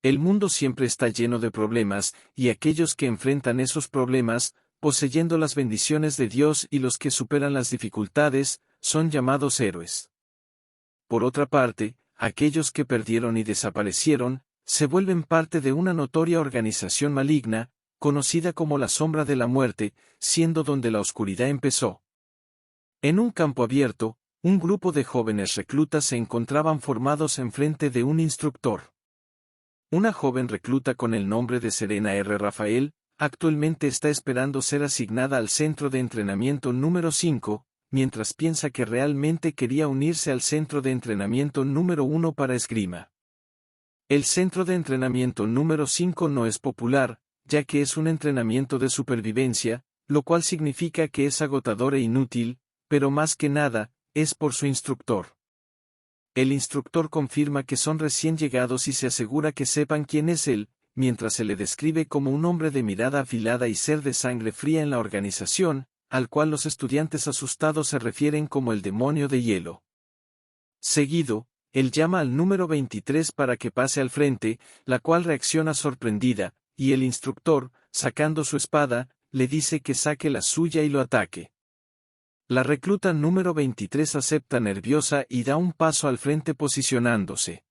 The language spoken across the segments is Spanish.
El mundo siempre está lleno de problemas, y aquellos que enfrentan esos problemas, poseyendo las bendiciones de Dios y los que superan las dificultades, son llamados héroes. Por otra parte, aquellos que perdieron y desaparecieron, se vuelven parte de una notoria organización maligna, conocida como la sombra de la muerte, siendo donde la oscuridad empezó. En un campo abierto, un grupo de jóvenes reclutas se encontraban formados enfrente de un instructor. Una joven recluta con el nombre de Serena R. Rafael, actualmente está esperando ser asignada al centro de entrenamiento número 5, mientras piensa que realmente quería unirse al centro de entrenamiento número 1 para esgrima. El centro de entrenamiento número 5 no es popular, ya que es un entrenamiento de supervivencia, lo cual significa que es agotador e inútil, pero más que nada, es por su instructor. El instructor confirma que son recién llegados y se asegura que sepan quién es él, mientras se le describe como un hombre de mirada afilada y ser de sangre fría en la organización, al cual los estudiantes asustados se refieren como el demonio de hielo. Seguido, él llama al número 23 para que pase al frente, la cual reacciona sorprendida, y el instructor, sacando su espada, le dice que saque la suya y lo ataque. La recluta número 23 acepta nerviosa y da un paso al frente posicionándose.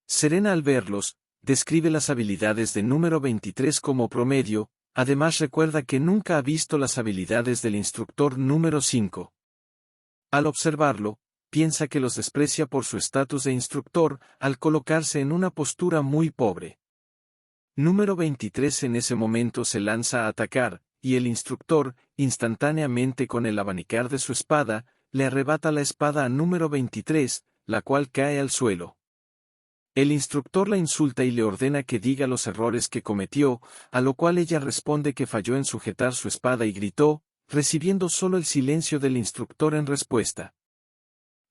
Serena al verlos, describe las habilidades de número 23 como promedio, además recuerda que nunca ha visto las habilidades del instructor número 5. Al observarlo, piensa que los desprecia por su estatus de instructor, al colocarse en una postura muy pobre. Número 23 en ese momento se lanza a atacar, y el instructor, instantáneamente con el abanicar de su espada, le arrebata la espada a número 23, la cual cae al suelo. El instructor la insulta y le ordena que diga los errores que cometió, a lo cual ella responde que falló en sujetar su espada y gritó, recibiendo solo el silencio del instructor en respuesta.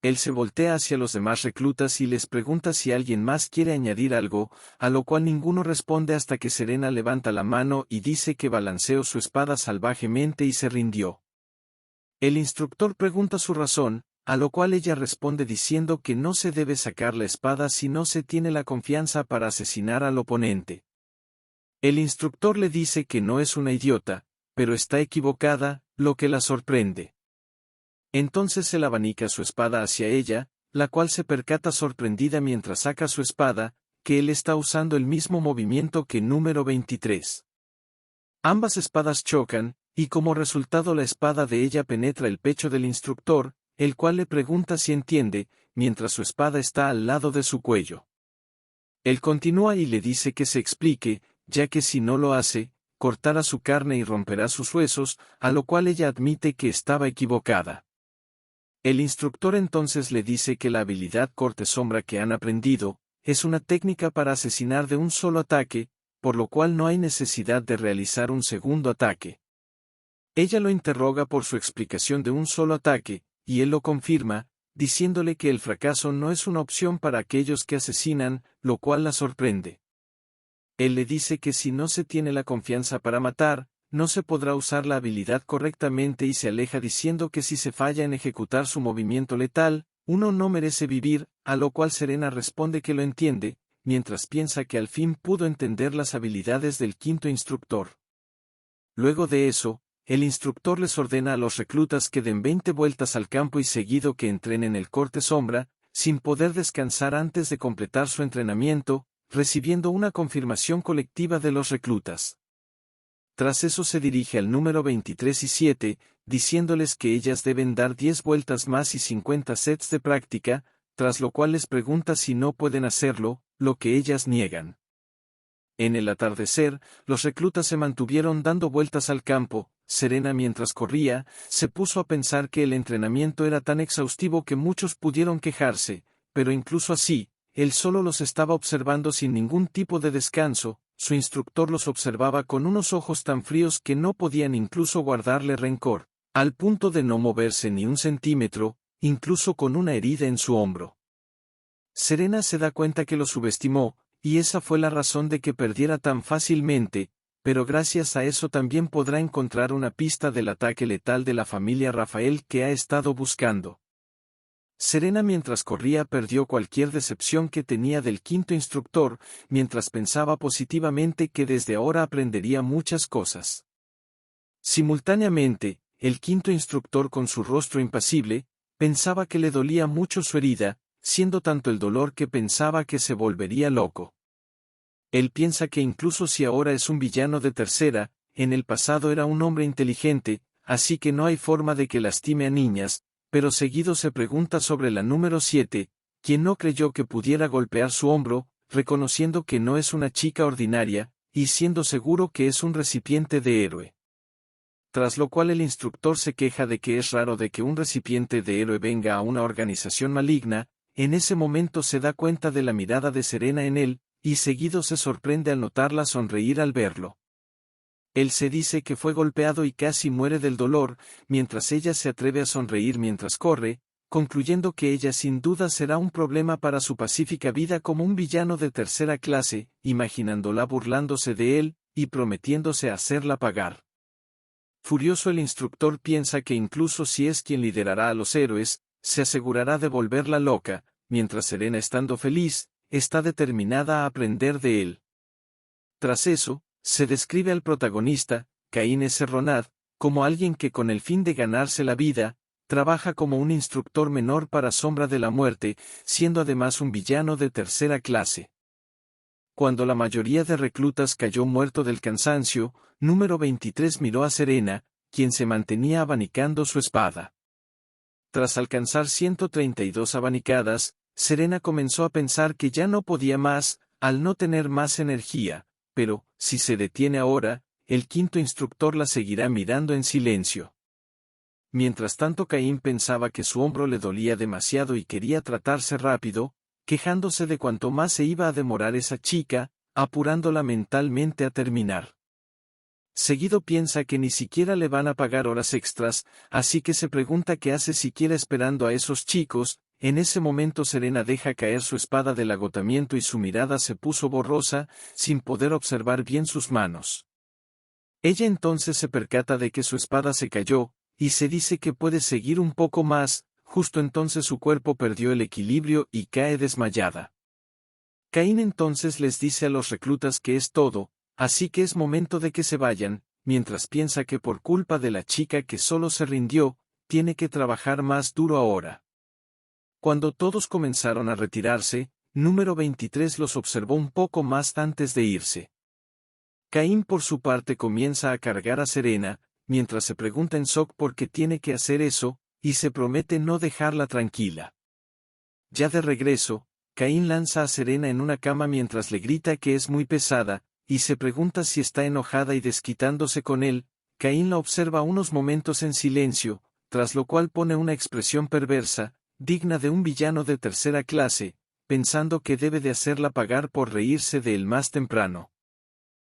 Él se voltea hacia los demás reclutas y les pregunta si alguien más quiere añadir algo, a lo cual ninguno responde hasta que Serena levanta la mano y dice que balanceó su espada salvajemente y se rindió. El instructor pregunta su razón, a lo cual ella responde diciendo que no se debe sacar la espada si no se tiene la confianza para asesinar al oponente. El instructor le dice que no es una idiota, pero está equivocada, lo que la sorprende. Entonces él abanica su espada hacia ella, la cual se percata sorprendida mientras saca su espada, que él está usando el mismo movimiento que número 23. Ambas espadas chocan, y como resultado la espada de ella penetra el pecho del instructor, el cual le pregunta si entiende, mientras su espada está al lado de su cuello. Él continúa y le dice que se explique, ya que si no lo hace, cortará su carne y romperá sus huesos, a lo cual ella admite que estaba equivocada. El instructor entonces le dice que la habilidad corte sombra que han aprendido, es una técnica para asesinar de un solo ataque, por lo cual no hay necesidad de realizar un segundo ataque. Ella lo interroga por su explicación de un solo ataque, y él lo confirma, diciéndole que el fracaso no es una opción para aquellos que asesinan, lo cual la sorprende. Él le dice que si no se tiene la confianza para matar, no se podrá usar la habilidad correctamente y se aleja diciendo que si se falla en ejecutar su movimiento letal, uno no merece vivir, a lo cual Serena responde que lo entiende, mientras piensa que al fin pudo entender las habilidades del quinto instructor. Luego de eso, el instructor les ordena a los reclutas que den 20 vueltas al campo y seguido que entrenen el corte sombra, sin poder descansar antes de completar su entrenamiento, recibiendo una confirmación colectiva de los reclutas. Tras eso se dirige al número 23 y 7, diciéndoles que ellas deben dar 10 vueltas más y 50 sets de práctica, tras lo cual les pregunta si no pueden hacerlo, lo que ellas niegan. En el atardecer, los reclutas se mantuvieron dando vueltas al campo. Serena mientras corría, se puso a pensar que el entrenamiento era tan exhaustivo que muchos pudieron quejarse, pero incluso así, él solo los estaba observando sin ningún tipo de descanso. Su instructor los observaba con unos ojos tan fríos que no podían incluso guardarle rencor, al punto de no moverse ni un centímetro, incluso con una herida en su hombro. Serena se da cuenta que lo subestimó, y esa fue la razón de que perdiera tan fácilmente, pero gracias a eso también podrá encontrar una pista del ataque letal de la familia Rafael que ha estado buscando. Serena mientras corría perdió cualquier decepción que tenía del quinto instructor, mientras pensaba positivamente que desde ahora aprendería muchas cosas. Simultáneamente, el quinto instructor con su rostro impasible, pensaba que le dolía mucho su herida, siendo tanto el dolor que pensaba que se volvería loco. Él piensa que incluso si ahora es un villano de tercera, en el pasado era un hombre inteligente, así que no hay forma de que lastime a niñas, pero seguido se pregunta sobre la número 7, quien no creyó que pudiera golpear su hombro, reconociendo que no es una chica ordinaria, y siendo seguro que es un recipiente de héroe. Tras lo cual el instructor se queja de que es raro de que un recipiente de héroe venga a una organización maligna, en ese momento se da cuenta de la mirada de Serena en él, y seguido se sorprende al notarla sonreír al verlo. Él se dice que fue golpeado y casi muere del dolor, mientras ella se atreve a sonreír mientras corre, concluyendo que ella sin duda será un problema para su pacífica vida como un villano de tercera clase, imaginándola burlándose de él, y prometiéndose hacerla pagar. Furioso el instructor piensa que incluso si es quien liderará a los héroes, se asegurará de volverla loca, mientras Serena estando feliz, está determinada a aprender de él. Tras eso, se describe al protagonista, Caín S. Ronad, como alguien que con el fin de ganarse la vida, trabaja como un instructor menor para Sombra de la Muerte, siendo además un villano de tercera clase. Cuando la mayoría de reclutas cayó muerto del cansancio, número 23 miró a Serena, quien se mantenía abanicando su espada. Tras alcanzar 132 abanicadas, Serena comenzó a pensar que ya no podía más, al no tener más energía, pero, si se detiene ahora, el quinto instructor la seguirá mirando en silencio. Mientras tanto Caín pensaba que su hombro le dolía demasiado y quería tratarse rápido, quejándose de cuánto más se iba a demorar esa chica, apurándola mentalmente a terminar. Seguido piensa que ni siquiera le van a pagar horas extras, así que se pregunta qué hace siquiera esperando a esos chicos. En ese momento Serena deja caer su espada del agotamiento y su mirada se puso borrosa, sin poder observar bien sus manos. Ella entonces se percata de que su espada se cayó, y se dice que puede seguir un poco más. Justo entonces su cuerpo perdió el equilibrio y cae desmayada. Caín entonces les dice a los reclutas que es todo, así que es momento de que se vayan, mientras piensa que por culpa de la chica que solo se rindió, tiene que trabajar más duro ahora. Cuando todos comenzaron a retirarse, número 23 los observó un poco más antes de irse. Caín por su parte comienza a cargar a Serena, mientras se pregunta en shock por qué tiene que hacer eso, y se promete no dejarla tranquila. Ya de regreso, Caín lanza a Serena en una cama mientras le grita que es muy pesada, y se pregunta si está enojada y desquitándose con él. Caín la observa unos momentos en silencio, tras lo cual pone una expresión perversa, digna de un villano de tercera clase, pensando que debe de hacerla pagar por reírse de él más temprano.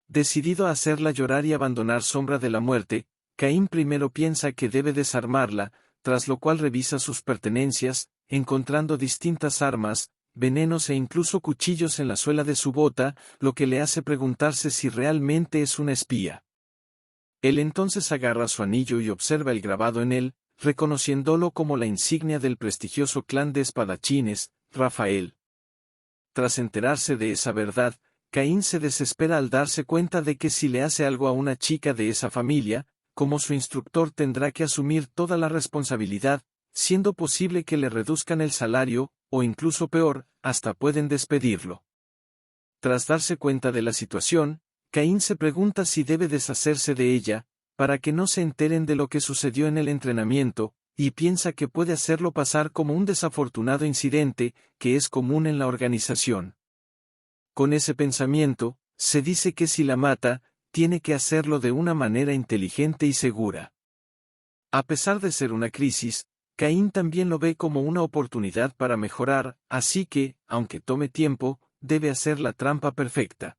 Decidido a hacerla llorar y abandonar Sombra de la Muerte, Caín primero piensa que debe desarmarla, tras lo cual revisa sus pertenencias, encontrando distintas armas, venenos e incluso cuchillos en la suela de su bota, lo que le hace preguntarse si realmente es una espía. Él entonces agarra su anillo y observa el grabado en él, reconociéndolo como la insignia del prestigioso clan de espadachines, Rafael. Tras enterarse de esa verdad, Caín se desespera al darse cuenta de que si le hace algo a una chica de esa familia, como su instructor tendrá que asumir toda la responsabilidad, siendo posible que le reduzcan el salario, o incluso peor, hasta pueden despedirlo. Tras darse cuenta de la situación, Caín se pregunta si debe deshacerse de ella, para que no se enteren de lo que sucedió en el entrenamiento, y piensa que puede hacerlo pasar como un desafortunado incidente, que es común en la organización. Con ese pensamiento, se dice que si la mata, tiene que hacerlo de una manera inteligente y segura. A pesar de ser una crisis, Caín también lo ve como una oportunidad para mejorar, así que, aunque tome tiempo, debe hacer la trampa perfecta.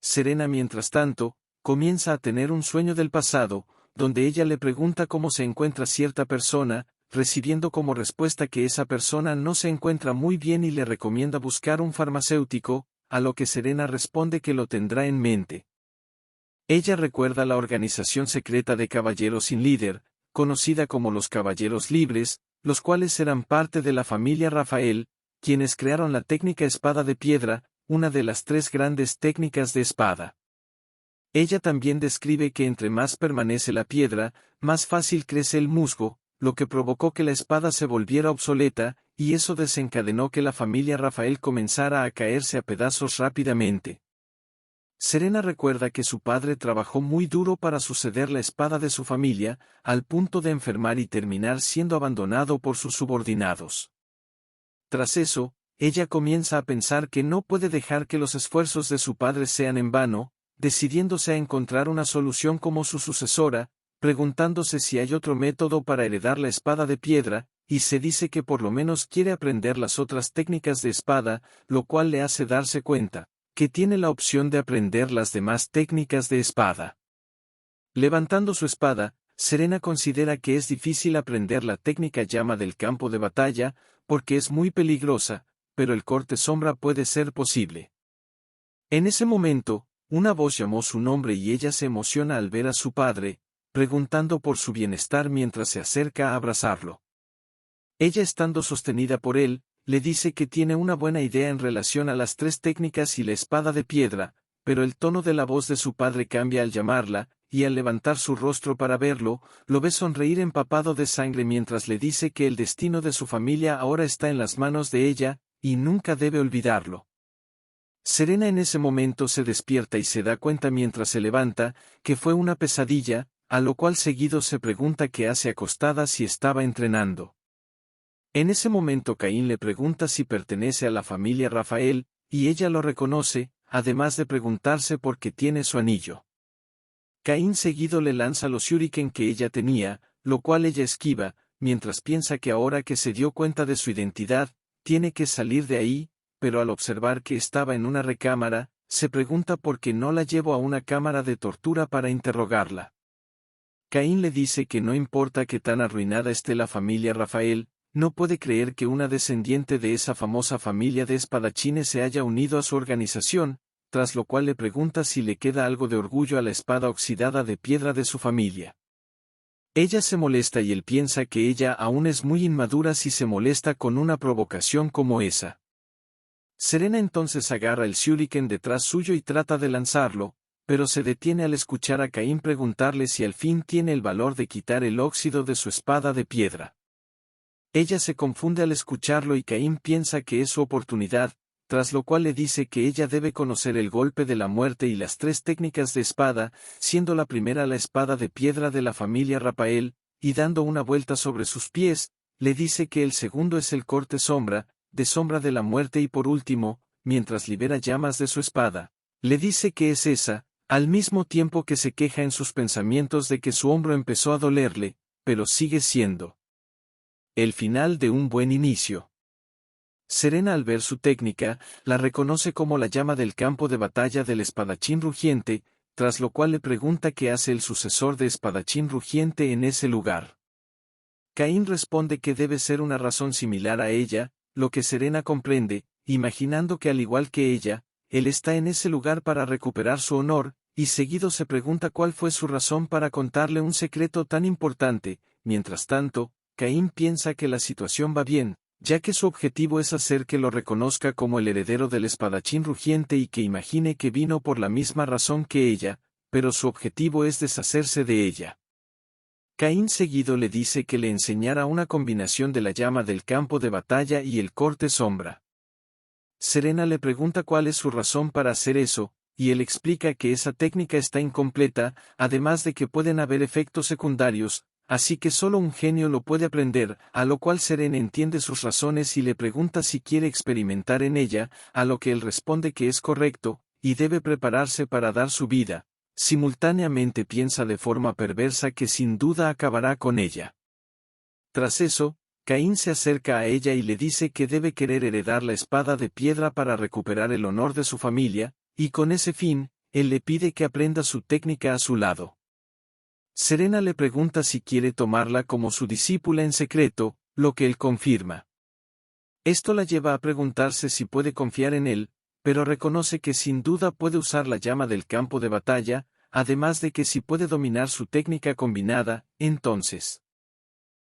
Serena, mientras tanto, comienza a tener un sueño del pasado, donde ella le pregunta cómo se encuentra cierta persona, recibiendo como respuesta que esa persona no se encuentra muy bien y le recomienda buscar un farmacéutico, a lo que Serena responde que lo tendrá en mente. Ella recuerda la organización secreta de Caballeros sin líder, conocida como los Caballeros Libres, los cuales eran parte de la familia Rafael, quienes crearon la técnica espada de piedra, una de las 3 grandes técnicas de espada. Ella también describe que entre más permanece la piedra, más fácil crece el musgo, lo que provocó que la espada se volviera obsoleta, y eso desencadenó que la familia Rafael comenzara a caerse a pedazos rápidamente. Serena recuerda que su padre trabajó muy duro para suceder la espada de su familia, al punto de enfermar y terminar siendo abandonado por sus subordinados. Tras eso, ella comienza a pensar que no puede dejar que los esfuerzos de su padre sean en vano, decidiéndose a encontrar una solución como su sucesora, preguntándose si hay otro método para heredar la espada de piedra, y se dice que por lo menos quiere aprender las otras técnicas de espada, lo cual le hace darse cuenta que tiene la opción de aprender las demás técnicas de espada. Levantando su espada, Serena considera que es difícil aprender la técnica llama del campo de batalla, porque es muy peligrosa, pero el corte sombra puede ser posible. En ese momento, una voz llamó su nombre y ella se emociona al ver a su padre, preguntando por su bienestar mientras se acerca a abrazarlo. Ella, estando sostenida por él, le dice que tiene una buena idea en relación a las 3 técnicas y la espada de piedra, pero el tono de la voz de su padre cambia al llamarla, y al levantar su rostro para verlo, lo ve sonreír empapado de sangre mientras le dice que el destino de su familia ahora está en las manos de ella, y nunca debe olvidarlo. Serena en ese momento se despierta y se da cuenta mientras se levanta, que fue una pesadilla, a lo cual seguido se pregunta qué hace acostada si estaba entrenando. En ese momento Caín le pregunta si pertenece a la familia Rafael, y ella lo reconoce, además de preguntarse por qué tiene su anillo. Caín seguido le lanza los shuriken que ella tenía, lo cual ella esquiva, mientras piensa que ahora que se dio cuenta de su identidad, tiene que salir de ahí, pero al observar que estaba en una recámara, se pregunta por qué no la llevó a una cámara de tortura para interrogarla. Caín le dice que no importa que tan arruinada esté la familia Rafael, no puede creer que una descendiente de esa famosa familia de espadachines se haya unido a su organización, tras lo cual le pregunta si le queda algo de orgullo a la espada oxidada de piedra de su familia. Ella se molesta y él piensa que ella aún es muy inmadura si se molesta con una provocación como esa. Serena entonces agarra el shuriken detrás suyo y trata de lanzarlo, pero se detiene al escuchar a Caín preguntarle si al fin tiene el valor de quitar el óxido de su espada de piedra. Ella se confunde al escucharlo y Caín piensa que es su oportunidad, tras lo cual le dice que ella debe conocer el golpe de la muerte y las 3 técnicas de espada, siendo la primera la espada de piedra de la familia Rafael, y dando una vuelta sobre sus pies, le dice que el segundo es el corte sombra de la muerte y por último, mientras libera llamas de su espada, le dice que es esa, al mismo tiempo que se queja en sus pensamientos de que su hombro empezó a dolerle, pero sigue siendo el final de un buen inicio. Serena al ver su técnica, la reconoce como la llama del campo de batalla del espadachín rugiente, tras lo cual le pregunta qué hace el sucesor de espadachín rugiente en ese lugar. Caín responde que debe ser una razón similar a ella, lo que Serena comprende, imaginando que al igual que ella, él está en ese lugar para recuperar su honor, y seguido se pregunta cuál fue su razón para contarle un secreto tan importante. Mientras tanto, Caín piensa que la situación va bien, ya que su objetivo es hacer que lo reconozca como el heredero del espadachín rugiente y que imagine que vino por la misma razón que ella, pero su objetivo es deshacerse de ella. Caín seguido le dice que le enseñara una combinación de la llama del campo de batalla y el corte sombra. Serena le pregunta cuál es su razón para hacer eso, y él explica que esa técnica está incompleta, además de que pueden haber efectos secundarios, así que solo un genio lo puede aprender, a lo cual Serena entiende sus razones y le pregunta si quiere experimentar en ella, a lo que él responde que es correcto, y debe prepararse para dar su vida. Simultáneamente piensa de forma perversa que sin duda acabará con ella. Tras eso, Caín se acerca a ella y le dice que debe querer heredar la espada de piedra para recuperar el honor de su familia, y con ese fin, él le pide que aprenda su técnica a su lado. Serena le pregunta si quiere tomarla como su discípula en secreto, lo que él confirma. Esto la lleva a preguntarse si puede confiar en él, pero reconoce que sin duda puede usar la llama del campo de batalla, además de que si puede dominar su técnica combinada, entonces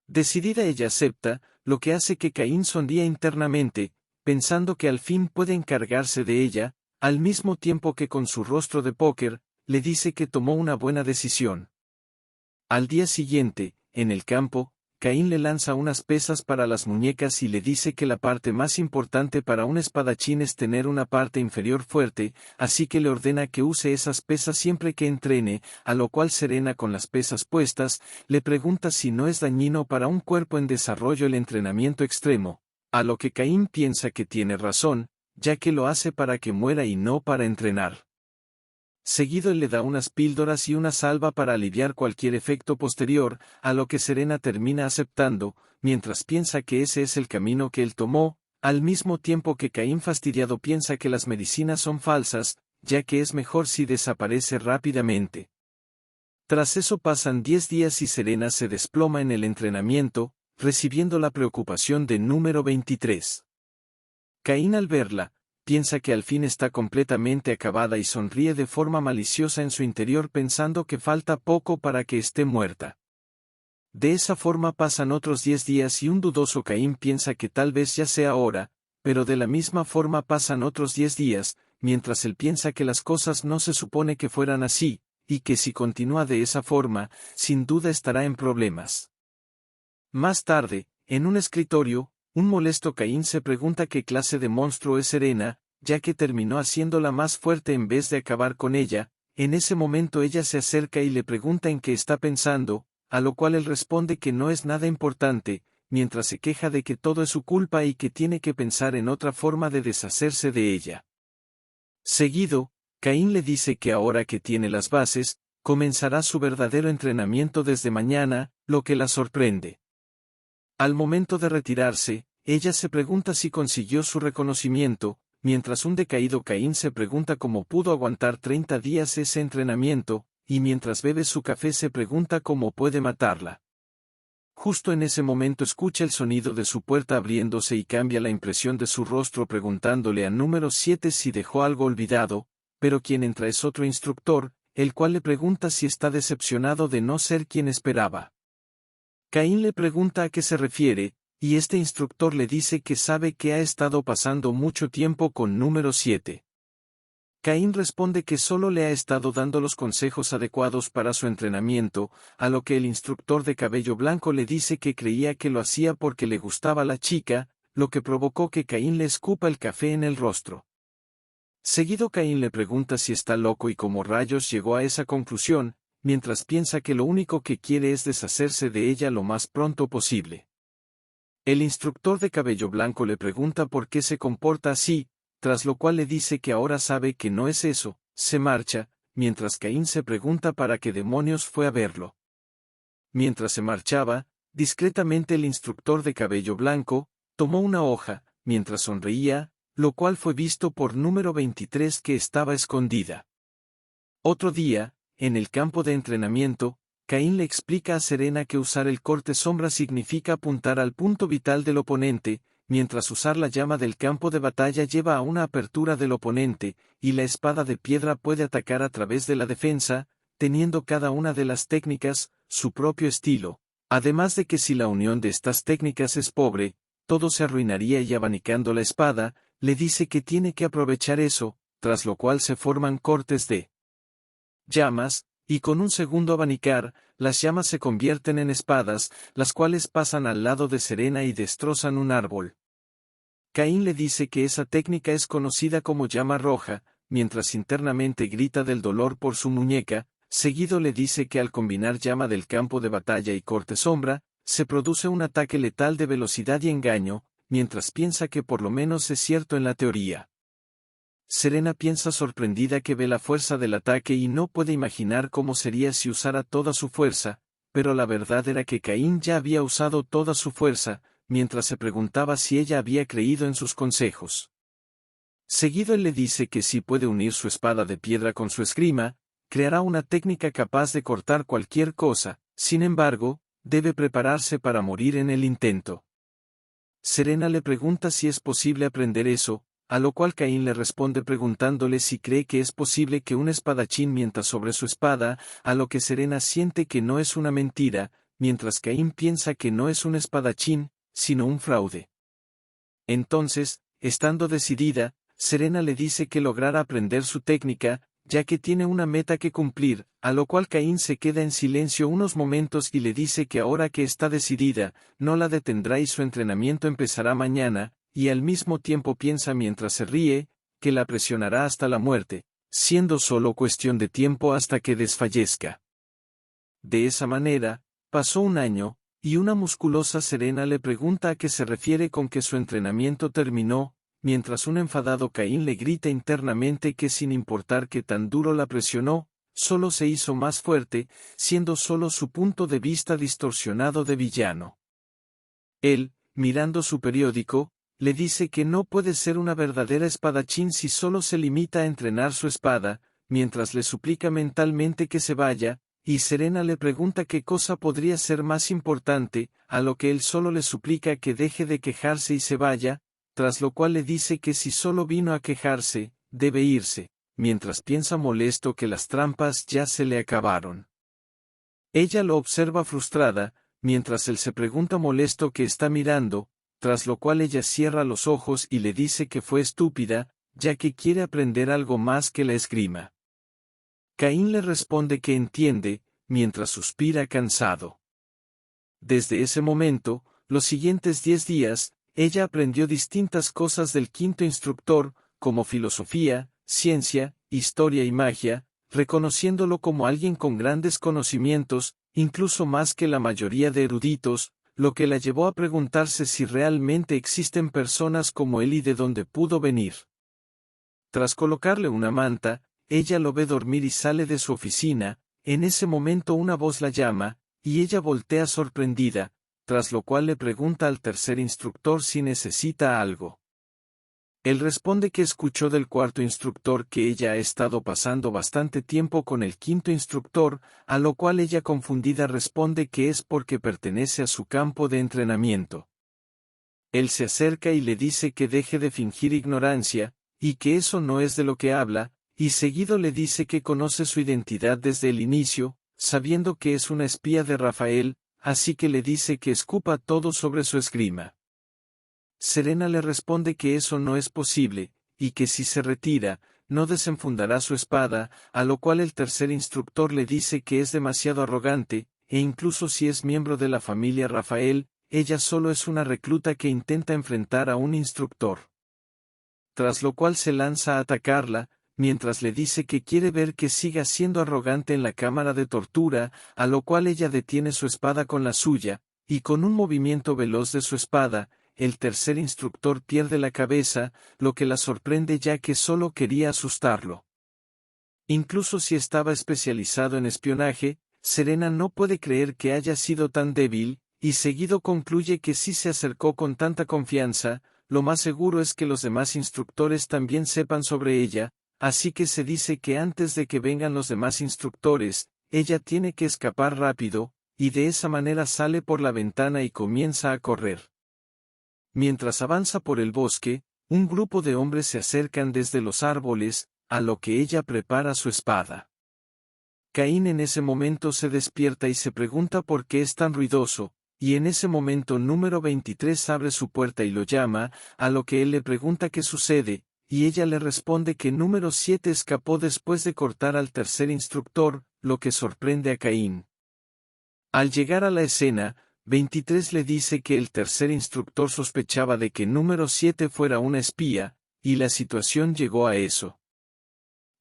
Decidida ella acepta, lo que hace que Caín sonría internamente, pensando que al fin puede encargarse de ella, al mismo tiempo que con su rostro de póker, le dice que tomó una buena decisión. Al día siguiente, en el campo, Caín le lanza unas pesas para las muñecas y le dice que la parte más importante para un espadachín es tener una parte inferior fuerte, así que le ordena que use esas pesas siempre que entrene, a lo cual Serena, con las pesas puestas, le pregunta si no es dañino para un cuerpo en desarrollo el entrenamiento extremo, a lo que Caín piensa que tiene razón, ya que lo hace para que muera y no para entrenar. Seguido él le da unas píldoras y una salva para aliviar cualquier efecto posterior, a lo que Serena termina aceptando, mientras piensa que ese es el camino que él tomó, al mismo tiempo que Caín fastidiado piensa que las medicinas son falsas, ya que es mejor si desaparece rápidamente. Tras eso pasan 10 días y Serena se desploma en el entrenamiento, recibiendo la preocupación de número 23. Caín, al verla, piensa que al fin está completamente acabada y sonríe de forma maliciosa en su interior pensando que falta poco para que esté muerta. De esa forma pasan otros 10 días y un dudoso Caín piensa que tal vez ya sea hora, pero de la misma forma pasan otros 10 días, mientras él piensa que las cosas no se supone que fueran así, y que si continúa de esa forma, sin duda estará en problemas. Más tarde, en un escritorio, un molesto Caín se pregunta qué clase de monstruo es Serena, ya que terminó haciéndola más fuerte en vez de acabar con ella. En ese momento ella se acerca y le pregunta en qué está pensando, a lo cual él responde que no es nada importante, mientras se queja de que todo es su culpa y que tiene que pensar en otra forma de deshacerse de ella. Seguido, Caín le dice que ahora que tiene las bases, comenzará su verdadero entrenamiento desde mañana, lo que la sorprende. Al momento de retirarse, ella se pregunta si consiguió su reconocimiento, mientras un decaído Caín se pregunta cómo pudo aguantar 30 días ese entrenamiento, y mientras bebe su café se pregunta cómo puede matarla. Justo en ese momento escucha el sonido de su puerta abriéndose y cambia la impresión de su rostro preguntándole a número 7 si dejó algo olvidado, pero quien entra es otro instructor, el cual le pregunta si está decepcionado de no ser quien esperaba. Caín le pregunta a qué se refiere, y este instructor le dice que sabe que ha estado pasando mucho tiempo con número 7. Caín responde que solo le ha estado dando los consejos adecuados para su entrenamiento, a lo que el instructor de cabello blanco le dice que creía que lo hacía porque le gustaba la chica, lo que provocó que Caín le escupa el café en el rostro. Seguido Caín le pregunta si está loco y cómo rayos llegó a esa conclusión, mientras piensa que lo único que quiere es deshacerse de ella lo más pronto posible. El instructor de cabello blanco le pregunta por qué se comporta así, tras lo cual le dice que ahora sabe que no es eso, se marcha, mientras Caín se pregunta para qué demonios fue a verlo. Mientras se marchaba, discretamente el instructor de cabello blanco, tomó una hoja, mientras sonreía, lo cual fue visto por número 23 que estaba escondida. Otro día, en el campo de entrenamiento, Caín le explica a Serena que usar el corte sombra significa apuntar al punto vital del oponente, mientras usar la llama del campo de batalla lleva a una apertura del oponente, y la espada de piedra puede atacar a través de la defensa, teniendo cada una de las técnicas su propio estilo, además de que si la unión de estas técnicas es pobre, todo se arruinaría y abanicando la espada, le dice que tiene que aprovechar eso, tras lo cual se forman cortes de llamas, y con un segundo abanicar, las llamas se convierten en espadas, las cuales pasan al lado de Serena y destrozan un árbol. Caín le dice que esa técnica es conocida como llama roja, mientras internamente grita del dolor por su muñeca, seguido le dice que al combinar llama del campo de batalla y corte sombra, se produce un ataque letal de velocidad y engaño, mientras piensa que por lo menos es cierto en la teoría. Serena piensa sorprendida que ve la fuerza del ataque y no puede imaginar cómo sería si usara toda su fuerza, pero la verdad era que Caín ya había usado toda su fuerza, mientras se preguntaba si ella había creído en sus consejos. Seguido él le dice que si puede unir su espada de piedra con su esgrima, creará una técnica capaz de cortar cualquier cosa, sin embargo, debe prepararse para morir en el intento. Serena le pregunta si es posible aprender eso, a lo cual Caín le responde preguntándole si cree que es posible que un espadachín mienta sobre su espada, a lo que Serena siente que no es una mentira, mientras Caín piensa que no es un espadachín, sino un fraude. Entonces, estando decidida, Serena le dice que logrará aprender su técnica, ya que tiene una meta que cumplir, a lo cual Caín se queda en silencio unos momentos y le dice que ahora que está decidida, no la detendrá y su entrenamiento empezará mañana, y al mismo tiempo piensa mientras se ríe, que la presionará hasta la muerte, siendo solo cuestión de tiempo hasta que desfallezca. De esa manera, pasó un año, y una musculosa Serena le pregunta a qué se refiere con que su entrenamiento terminó, mientras un enfadado Caín le grita internamente que sin importar que tan duro la presionó, solo se hizo más fuerte, siendo solo su punto de vista distorsionado de villano. Él, mirando su periódico, le dice que no puede ser una verdadera espadachín si solo se limita a entrenar su espada, mientras le suplica mentalmente que se vaya, y Serena le pregunta qué cosa podría ser más importante, a lo que él solo le suplica que deje de quejarse y se vaya, tras lo cual le dice que si solo vino a quejarse, debe irse, mientras piensa molesto que las trampas ya se le acabaron. Ella lo observa frustrada, mientras él se pregunta molesto qué está mirando, tras lo cual ella cierra los ojos y le dice que fue estúpida, ya que quiere aprender algo más que la esgrima. Caín le responde que entiende, mientras suspira cansado. Desde ese momento, los siguientes 10 días, ella aprendió distintas cosas del quinto instructor, como filosofía, ciencia, historia y magia, reconociéndolo como alguien con grandes conocimientos, incluso más que la mayoría de eruditos, lo que la llevó a preguntarse si realmente existen personas como él y de dónde pudo venir. Tras colocarle una manta, ella lo ve dormir y sale de su oficina. En ese momento una voz la llama, y ella voltea sorprendida, tras lo cual le pregunta al tercer instructor si necesita algo. Él responde que escuchó del cuarto instructor que ella ha estado pasando bastante tiempo con el quinto instructor, a lo cual ella confundida responde que es porque pertenece a su campo de entrenamiento. Él se acerca y le dice que deje de fingir ignorancia, y que eso no es de lo que habla, y seguido le dice que conoce su identidad desde el inicio, sabiendo que es una espía de Rafael, así que le dice que escupa todo sobre su esgrima. Serena le responde que eso no es posible, y que si se retira, no desenfundará su espada, a lo cual el tercer instructor le dice que es demasiado arrogante, e incluso si es miembro de la familia Rafael, ella solo es una recluta que intenta enfrentar a un instructor. Tras lo cual se lanza a atacarla, mientras le dice que quiere ver que siga siendo arrogante en la cámara de tortura, a lo cual ella detiene su espada con la suya, y con un movimiento veloz de su espada, el tercer instructor pierde la cabeza, lo que la sorprende ya que solo quería asustarlo. Incluso si estaba especializado en espionaje, Serena no puede creer que haya sido tan débil, y seguido concluye que si se acercó con tanta confianza, lo más seguro es que los demás instructores también sepan sobre ella, así que se dice que antes de que vengan los demás instructores, ella tiene que escapar rápido, y de esa manera sale por la ventana y comienza a correr. Mientras avanza por el bosque, un grupo de hombres se acercan desde los árboles, a lo que ella prepara su espada. Caín en ese momento se despierta y se pregunta por qué es tan ruidoso, y en ese momento número 23 abre su puerta y lo llama, a lo que él le pregunta qué sucede, y ella le responde que número 7 escapó después de cortar al tercer instructor, lo que sorprende a Caín. Al llegar a la escena, 23 le dice que el tercer instructor sospechaba de que número 7 fuera una espía, y la situación llegó a eso.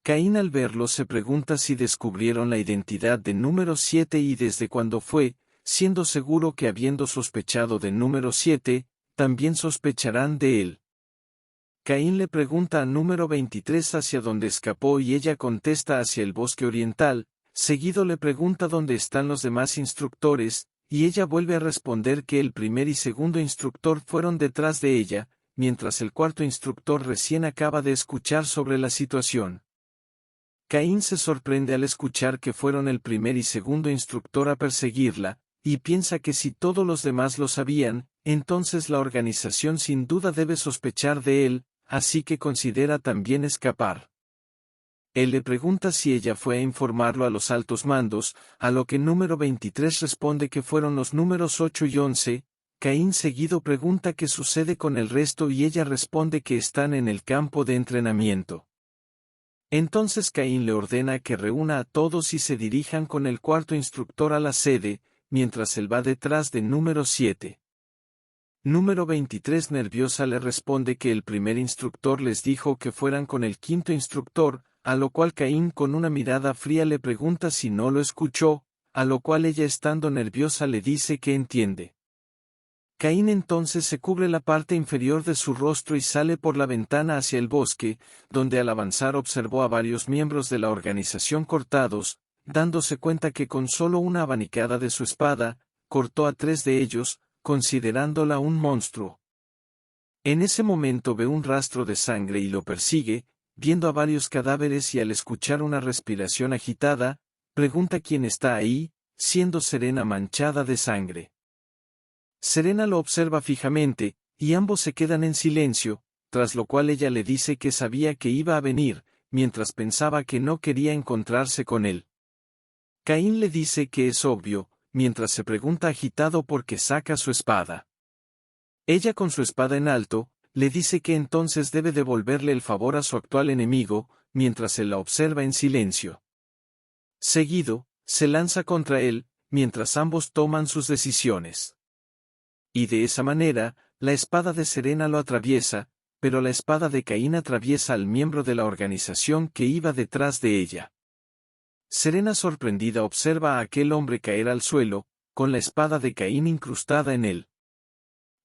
Caín al verlo se pregunta si descubrieron la identidad de número 7 y desde cuándo fue, siendo seguro que habiendo sospechado de número 7, también sospecharán de él. Caín le pregunta a número 23 hacia dónde escapó y ella contesta hacia el bosque oriental, seguido le pregunta dónde están los demás instructores, y ella vuelve a responder que el primer y segundo instructor fueron detrás de ella, mientras el cuarto instructor recién acaba de escuchar sobre la situación. Caín se sorprende al escuchar que fueron el primer y segundo instructor a perseguirla, y piensa que si todos los demás lo sabían, entonces la organización sin duda debe sospechar de él, así que considera también escapar. Él le pregunta si ella fue a informarlo a los altos mandos, a lo que número 23 responde que fueron los números 8 y 11. Caín seguido pregunta qué sucede con el resto y ella responde que están en el campo de entrenamiento. Entonces Caín le ordena que reúna a todos y se dirijan con el cuarto instructor a la sede, mientras él va detrás de número 7. Número 23 nerviosa le responde que el primer instructor les dijo que fueran con el quinto instructor, a lo cual Caín con una mirada fría le pregunta si no lo escuchó, a lo cual ella estando nerviosa le dice que entiende. Caín entonces se cubre la parte inferior de su rostro y sale por la ventana hacia el bosque, donde al avanzar observó a varios miembros de la organización cortados, dándose cuenta que con solo una abanicada de su espada, cortó a 3 de ellos, considerándola un monstruo. En ese momento ve un rastro de sangre y lo persigue, viendo a varios cadáveres y al escuchar una respiración agitada, pregunta quién está ahí, siendo Serena manchada de sangre. Serena lo observa fijamente, y ambos se quedan en silencio, tras lo cual ella le dice que sabía que iba a venir, mientras pensaba que no quería encontrarse con él. Caín le dice que es obvio, mientras se pregunta agitado por qué saca su espada. Ella con su espada en alto, le dice que entonces debe devolverle el favor a su actual enemigo, mientras él la observa en silencio. Seguido, se lanza contra él, mientras ambos toman sus decisiones. Y de esa manera, la espada de Serena lo atraviesa, pero la espada de Caín atraviesa al miembro de la organización que iba detrás de ella. Serena sorprendida observa a aquel hombre caer al suelo, con la espada de Caín incrustada en él.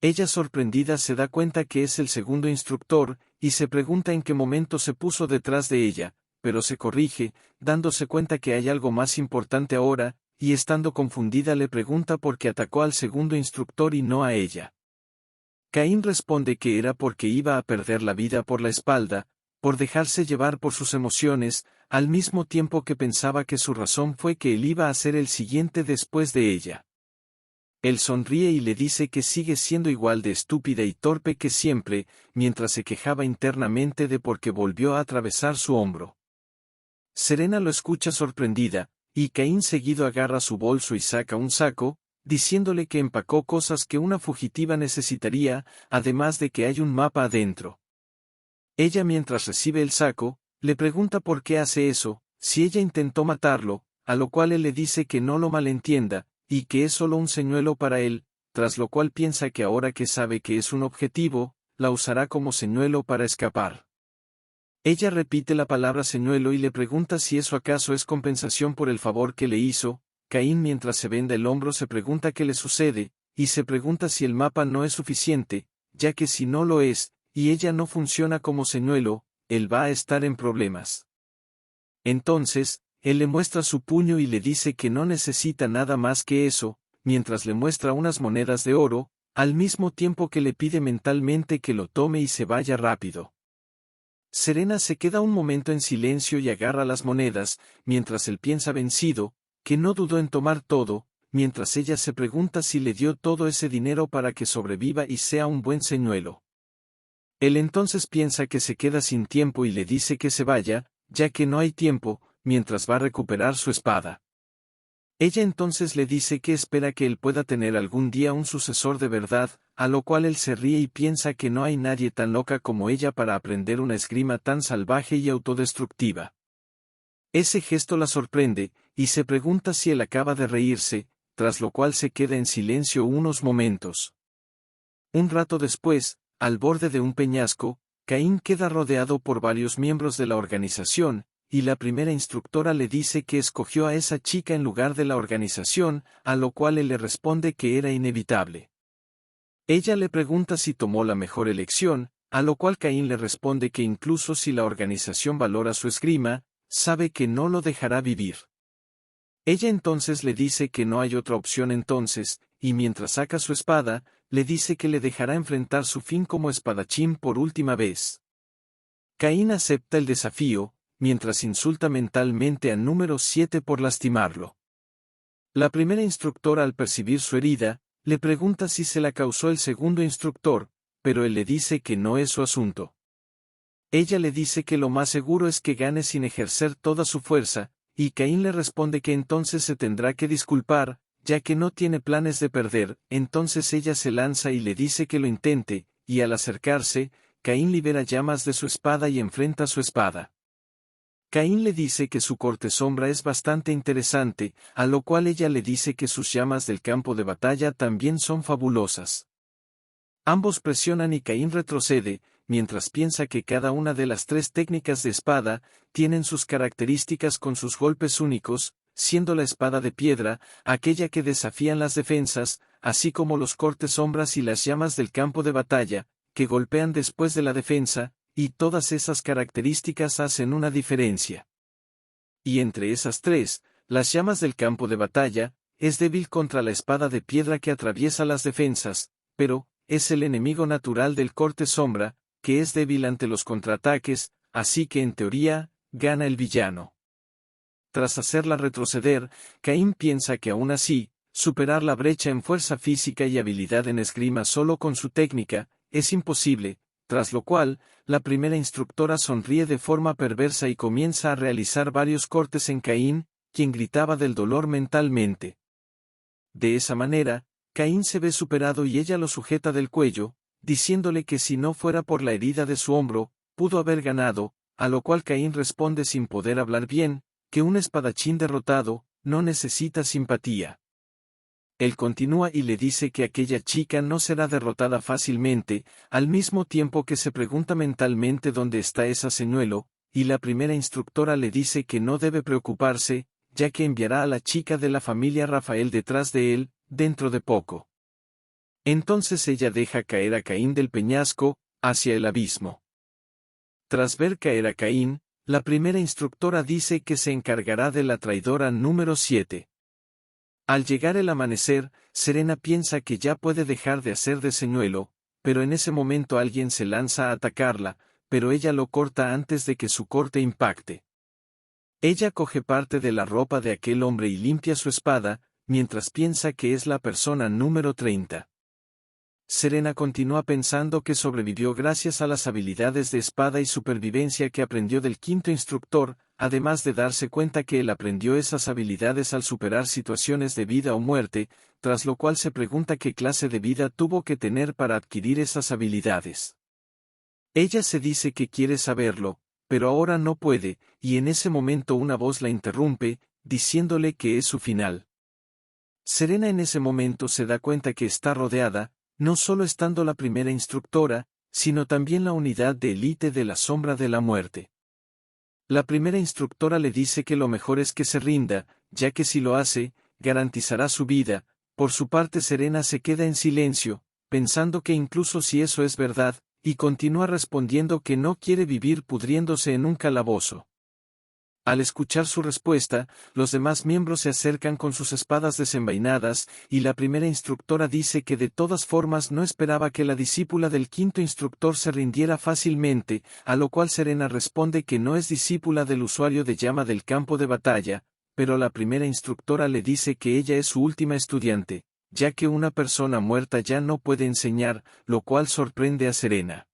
Ella sorprendida se da cuenta que es el segundo instructor, y se pregunta en qué momento se puso detrás de ella, pero se corrige, dándose cuenta que hay algo más importante ahora, y estando confundida le pregunta por qué atacó al segundo instructor y no a ella. Caín responde que era porque iba a perder la vida por la espalda, por dejarse llevar por sus emociones, al mismo tiempo que pensaba que su razón fue que él iba a ser el siguiente después de ella. Él sonríe y le dice que sigue siendo igual de estúpida y torpe que siempre, mientras se quejaba internamente de por qué volvió a atravesar su hombro. Serena lo escucha sorprendida, y Caín seguido agarra su bolso y saca un saco, diciéndole que empacó cosas que una fugitiva necesitaría, además de que hay un mapa adentro. Ella mientras recibe el saco, le pregunta por qué hace eso, si ella intentó matarlo, a lo cual él le dice que no lo malentienda, y que es solo un señuelo para él, tras lo cual piensa que ahora que sabe que es un objetivo, la usará como señuelo para escapar. Ella repite la palabra señuelo y le pregunta si eso acaso es compensación por el favor que le hizo. Caín mientras se venda el hombro se pregunta qué le sucede, y se pregunta si el mapa no es suficiente, ya que si no lo es, y ella no funciona como señuelo, él va a estar en problemas. Entonces, él le muestra su puño y le dice que no necesita nada más que eso, mientras le muestra unas monedas de oro, al mismo tiempo que le pide mentalmente que lo tome y se vaya rápido. Serena se queda un momento en silencio y agarra las monedas, mientras él piensa vencido, que no dudó en tomar todo, mientras ella se pregunta si le dio todo ese dinero para que sobreviva y sea un buen señuelo. Él entonces piensa que se queda sin tiempo y le dice que se vaya, ya que no hay tiempo, mientras va a recuperar su espada. Ella entonces le dice que espera que él pueda tener algún día un sucesor de verdad, a lo cual él se ríe y piensa que no hay nadie tan loca como ella para aprender una esgrima tan salvaje y autodestructiva. Ese gesto la sorprende, y se pregunta si él acaba de reírse, tras lo cual se queda en silencio unos momentos. Un rato después, al borde de un peñasco, Caín queda rodeado por varios miembros de la organización, y la primera instructora le dice que escogió a esa chica en lugar de la organización, a lo cual él le responde que era inevitable. Ella le pregunta si tomó la mejor elección, a lo cual Caín le responde que incluso si la organización valora su esgrima, sabe que no lo dejará vivir. Ella entonces le dice que no hay otra opción entonces, y mientras saca su espada, le dice que le dejará enfrentar su fin como espadachín por última vez. Caín acepta el desafío, mientras insulta mentalmente a número 7 por lastimarlo. La primera instructora al percibir su herida, le pregunta si se la causó el segundo instructor, pero él le dice que no es su asunto. Ella le dice que lo más seguro es que gane sin ejercer toda su fuerza, y Caín le responde que entonces se tendrá que disculpar, ya que no tiene planes de perder. Entonces ella se lanza y le dice que lo intente, y al acercarse, Caín libera llamas de su espada y enfrenta su espada. Caín le dice que su corte sombra es bastante interesante, a lo cual ella le dice que sus llamas del campo de batalla también son fabulosas. Ambos presionan y Caín retrocede, mientras piensa que cada una de las tres técnicas de espada tienen sus características con sus golpes únicos, siendo la espada de piedra, aquella que desafían las defensas, así como los cortes sombras y las llamas del campo de batalla, que golpean después de la defensa, y todas esas características hacen una diferencia. Y entre esas tres, las llamas del campo de batalla, es débil contra la espada de piedra que atraviesa las defensas, pero, es el enemigo natural del corte sombra, que es débil ante los contraataques, así que en teoría, gana el villano. Tras hacerla retroceder, Caín piensa que aún así, superar la brecha en fuerza física y habilidad en esgrima solo con su técnica, es imposible, tras lo cual, la primera instructora sonríe de forma perversa y comienza a realizar varios cortes en Caín, quien gritaba del dolor mentalmente. De esa manera, Caín se ve superado y ella lo sujeta del cuello, diciéndole que si no fuera por la herida de su hombro, pudo haber ganado, a lo cual Caín responde sin poder hablar bien, que un espadachín derrotado, no necesita simpatía. Él continúa y le dice que aquella chica no será derrotada fácilmente, al mismo tiempo que se pregunta mentalmente dónde está ese señuelo, y la primera instructora le dice que no debe preocuparse, ya que enviará a la chica de la familia Rafael detrás de él, dentro de poco. Entonces ella deja caer a Caín del peñasco, hacia el abismo. Tras ver caer a Caín, la primera instructora dice que se encargará de la traidora número 7. Al llegar el amanecer, Serena piensa que ya puede dejar de hacer de señuelo, pero en ese momento alguien se lanza a atacarla, pero ella lo corta antes de que su corte impacte. Ella coge parte de la ropa de aquel hombre y limpia su espada, mientras piensa que es la persona número 30. Serena continúa pensando que sobrevivió gracias a las habilidades de espada y supervivencia que aprendió del quinto instructor, además de darse cuenta que él aprendió esas habilidades al superar situaciones de vida o muerte, tras lo cual se pregunta qué clase de vida tuvo que tener para adquirir esas habilidades. Ella se dice que quiere saberlo, pero ahora no puede, y en ese momento una voz la interrumpe, diciéndole que es su final. Serena en ese momento se da cuenta que está rodeada, no solo estando la primera instructora, sino también la unidad de élite de la sombra de la muerte. La primera instructora le dice que lo mejor es que se rinda, ya que si lo hace, garantizará su vida. Por su parte Serena se queda en silencio, pensando que incluso si eso es verdad, y continúa respondiendo que no quiere vivir pudriéndose en un calabozo. Al escuchar su respuesta, los demás miembros se acercan con sus espadas desenvainadas, y la primera instructora dice que de todas formas no esperaba que la discípula del quinto instructor se rindiera fácilmente, a lo cual Serena responde que no es discípula del usuario de llama del campo de batalla, pero la primera instructora le dice que ella es su última estudiante, ya que una persona muerta ya no puede enseñar, lo cual sorprende a Serena.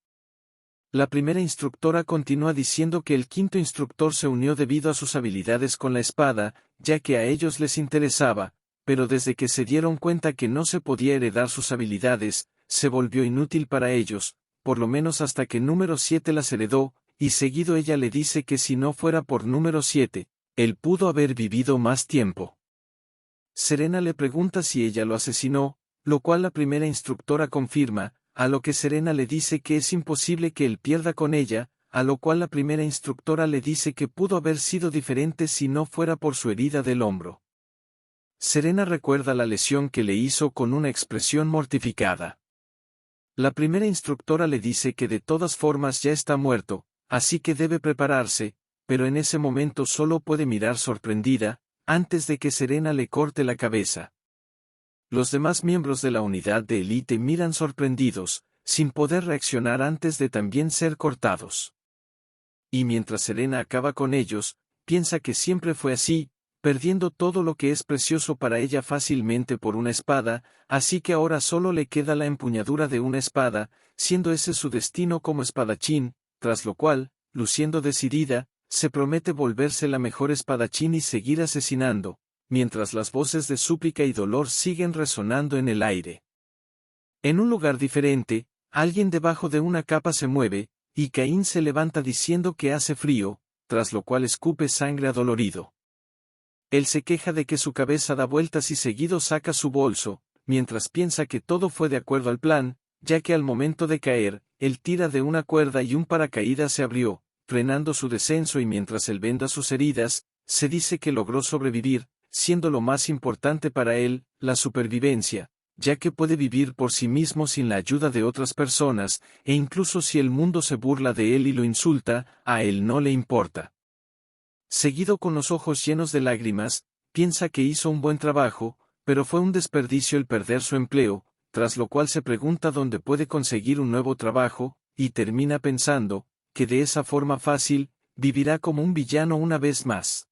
La primera instructora continúa diciendo que el quinto instructor se unió debido a sus habilidades con la espada, ya que a ellos les interesaba, pero desde que se dieron cuenta que no se podía heredar sus habilidades, se volvió inútil para ellos, por lo menos hasta que número 7 las heredó, y seguido ella le dice que si no fuera por número 7, él pudo haber vivido más tiempo. Serena le pregunta si ella lo asesinó, lo cual la primera instructora confirma, a lo que Serena le dice que es imposible que él pierda con ella, a lo cual la primera instructora le dice que pudo haber sido diferente si no fuera por su herida del hombro. Serena recuerda la lesión que le hizo con una expresión mortificada. La primera instructora le dice que de todas formas ya está muerto, así que debe prepararse, pero en ese momento solo puede mirar sorprendida, antes de que Serena le corte la cabeza. Los demás miembros de la unidad de élite miran sorprendidos, sin poder reaccionar antes de también ser cortados. Y mientras Serena acaba con ellos, piensa que siempre fue así, perdiendo todo lo que es precioso para ella fácilmente por una espada, así que ahora solo le queda la empuñadura de una espada, siendo ese su destino como espadachín, tras lo cual, luciendo decidida, se promete volverse la mejor espadachín y seguir asesinando, mientras las voces de súplica y dolor siguen resonando en el aire. En un lugar diferente, alguien debajo de una capa se mueve, y Caín se levanta diciendo que hace frío, tras lo cual escupe sangre adolorido. Él se queja de que su cabeza da vueltas y seguido saca su bolso, mientras piensa que todo fue de acuerdo al plan, ya que al momento de caer, él tira de una cuerda y un paracaídas se abrió, frenando su descenso, y mientras él venda sus heridas, se dice que logró sobrevivir, siendo lo más importante para él, la supervivencia, ya que puede vivir por sí mismo sin la ayuda de otras personas, e incluso si el mundo se burla de él y lo insulta, a él no le importa. Seguido, con los ojos llenos de lágrimas, piensa que hizo un buen trabajo, pero fue un desperdicio el perder su empleo, tras lo cual se pregunta dónde puede conseguir un nuevo trabajo, y termina pensando, que de esa forma fácil, vivirá como un villano una vez más.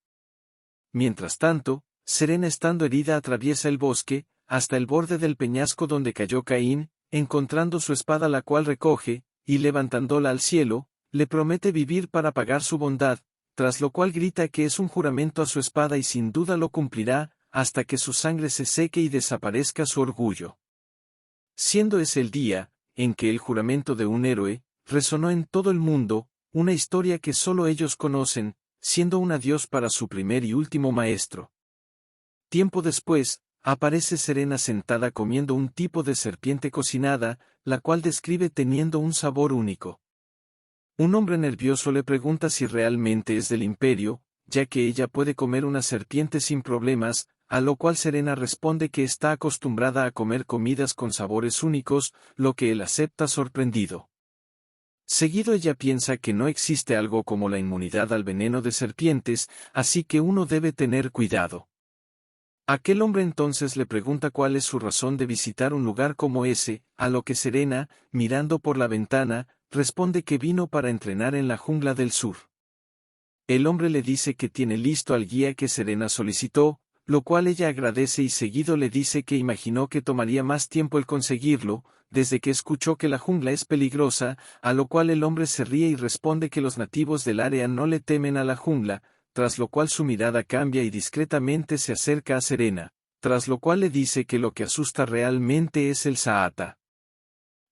Mientras tanto, Serena, estando herida, atraviesa el bosque, hasta el borde del peñasco donde cayó Caín, encontrando su espada, la cual recoge, y levantándola al cielo, le promete vivir para pagar su bondad, tras lo cual grita que es un juramento a su espada y sin duda lo cumplirá, hasta que su sangre se seque y desaparezca su orgullo. Siendo ese el día, en que el juramento de un héroe, resonó en todo el mundo, una historia que solo ellos conocen, siendo un adiós para su primer y último maestro. Tiempo después, aparece Serena sentada comiendo un tipo de serpiente cocinada, la cual describe teniendo un sabor único. Un hombre nervioso le pregunta si realmente es del imperio, ya que ella puede comer una serpiente sin problemas, a lo cual Serena responde que está acostumbrada a comer comidas con sabores únicos, lo que él acepta sorprendido. Seguido, ella piensa que no existe algo como la inmunidad al veneno de serpientes, así que uno debe tener cuidado. Aquel hombre entonces le pregunta cuál es su razón de visitar un lugar como ese, a lo que Serena, mirando por la ventana, responde que vino para entrenar en la jungla del sur. El hombre le dice que tiene listo al guía que Serena solicitó, lo cual ella agradece, y seguido le dice que imaginó que tomaría más tiempo el conseguirlo, desde que escuchó que la jungla es peligrosa, a lo cual el hombre se ríe y responde que los nativos del área no le temen a la jungla, tras lo cual su mirada cambia y discretamente se acerca a Serena, tras lo cual le dice que lo que asusta realmente es el Saata.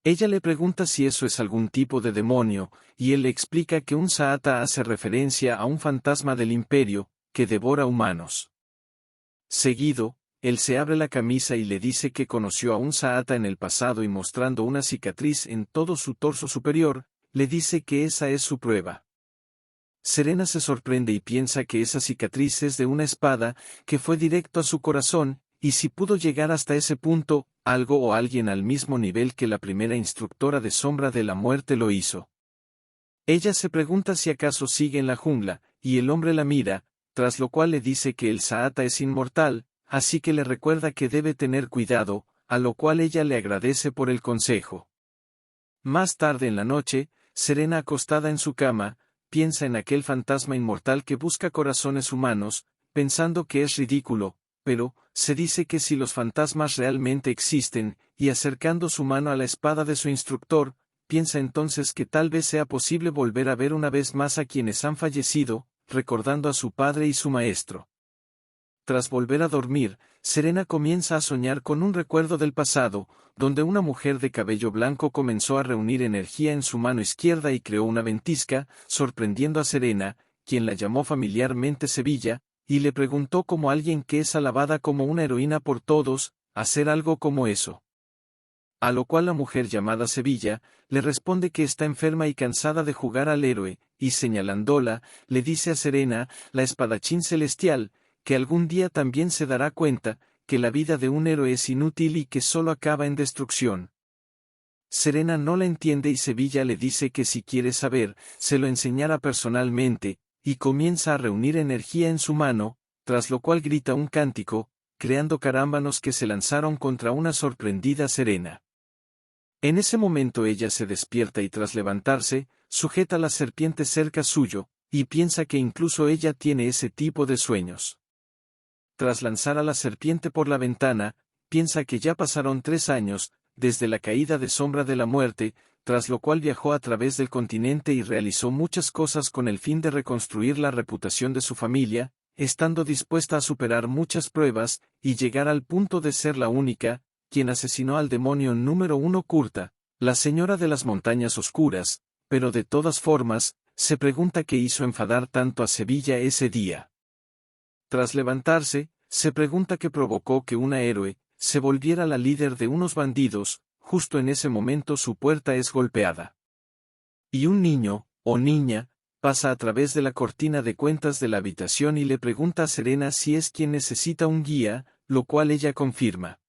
Ella le pregunta si eso es algún tipo de demonio, y él le explica que un Saata hace referencia a un fantasma del imperio, que devora humanos. Seguido, él se abre la camisa y le dice que conoció a un Saata en el pasado, y mostrando una cicatriz en todo su torso superior, le dice que esa es su prueba. Serena se sorprende y piensa que esa cicatriz es de una espada, que fue directo a su corazón, y si pudo llegar hasta ese punto, algo o alguien al mismo nivel que la primera instructora de Sombra de la Muerte lo hizo. Ella se pregunta si acaso sigue en la jungla, y el hombre la mira, tras lo cual le dice que el Saata es inmortal, así que le recuerda que debe tener cuidado, a lo cual ella le agradece por el consejo. Más tarde en la noche, Serena, acostada en su cama, piensa en aquel fantasma inmortal que busca corazones humanos, pensando que es ridículo, pero, se dice que si los fantasmas realmente existen, y acercando su mano a la espada de su instructor, piensa entonces que tal vez sea posible volver a ver una vez más a quienes han fallecido, recordando a su padre y su maestro. Tras volver a dormir, Serena comienza a soñar con un recuerdo del pasado, donde una mujer de cabello blanco comenzó a reunir energía en su mano izquierda y creó una ventisca, sorprendiendo a Serena, quien la llamó familiarmente Sevilla, y le preguntó cómo alguien que es alabada como una heroína por todos, hacer algo como eso. A lo cual la mujer llamada Sevilla, le responde que está enferma y cansada de jugar al héroe, y señalándola, le dice a Serena, la espadachín celestial, que algún día también se dará cuenta, que la vida de un héroe es inútil y que solo acaba en destrucción. Serena no la entiende y Sevilla le dice que si quiere saber, se lo enseñará personalmente, y comienza a reunir energía en su mano, tras lo cual grita un cántico, creando carámbanos que se lanzaron contra una sorprendida Serena. En ese momento ella se despierta y tras levantarse, sujeta la serpiente cerca suyo, y piensa que incluso ella tiene ese tipo de sueños. Tras lanzar a la serpiente por la ventana, piensa que ya pasaron 3 años, desde la caída de Sombra de la Muerte, tras lo cual viajó a través del continente y realizó muchas cosas con el fin de reconstruir la reputación de su familia, estando dispuesta a superar muchas pruebas, y llegar al punto de ser la única, quien asesinó al demonio número 1 Kurta, la señora de las montañas oscuras, pero de todas formas, se pregunta qué hizo enfadar tanto a Sevilla ese día. Tras levantarse, se pregunta qué provocó que una héroe se volviera la líder de unos bandidos. Justo en ese momento su puerta es golpeada. Y un niño, o niña, pasa a través de la cortina de cuentas de la habitación y le pregunta a Serena si es quien necesita un guía, lo cual ella confirma.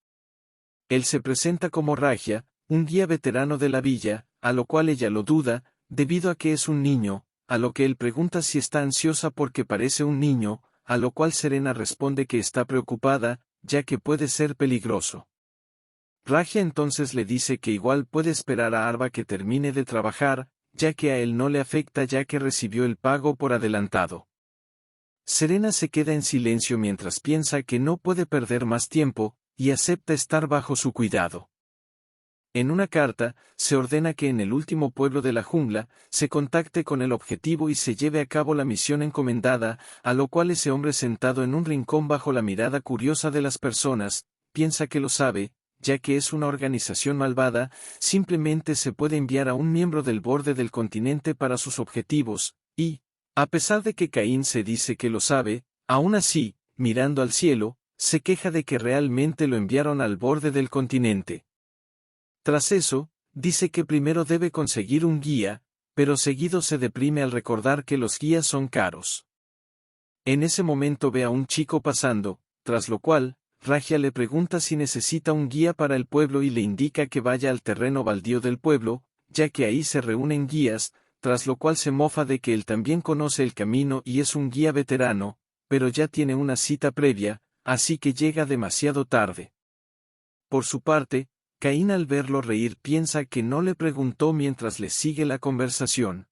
Él se presenta como Ragia, un guía veterano de la villa, a lo cual ella lo duda, debido a que es un niño, a lo que él pregunta si está ansiosa porque parece un niño, a lo cual Serena responde que está preocupada, ya que puede ser peligroso. Ragia entonces le dice que igual puede esperar a Arba que termine de trabajar, ya que a él no le afecta ya que recibió el pago por adelantado. Serena se queda en silencio mientras piensa que no puede perder más tiempo, y acepta estar bajo su cuidado. En una carta, se ordena que en el último pueblo de la jungla, se contacte con el objetivo y se lleve a cabo la misión encomendada, a lo cual ese hombre sentado en un rincón bajo la mirada curiosa de las personas, piensa que lo sabe, ya que es una organización malvada, simplemente se puede enviar a un miembro del borde del continente para sus objetivos, y, a pesar de que Caín se dice que lo sabe, aún así, mirando al cielo, se queja de que realmente lo enviaron al borde del continente. Tras eso, dice que primero debe conseguir un guía, pero seguido se deprime al recordar que los guías son caros. En ese momento ve a un chico pasando, tras lo cual, Ragia le pregunta si necesita un guía para el pueblo y le indica que vaya al terreno baldío del pueblo, ya que ahí se reúnen guías, tras lo cual se mofa de que él también conoce el camino y es un guía veterano, pero ya tiene una cita previa, así que llega demasiado tarde. Por su parte, Caín al verlo reír piensa que no le preguntó mientras le sigue la conversación.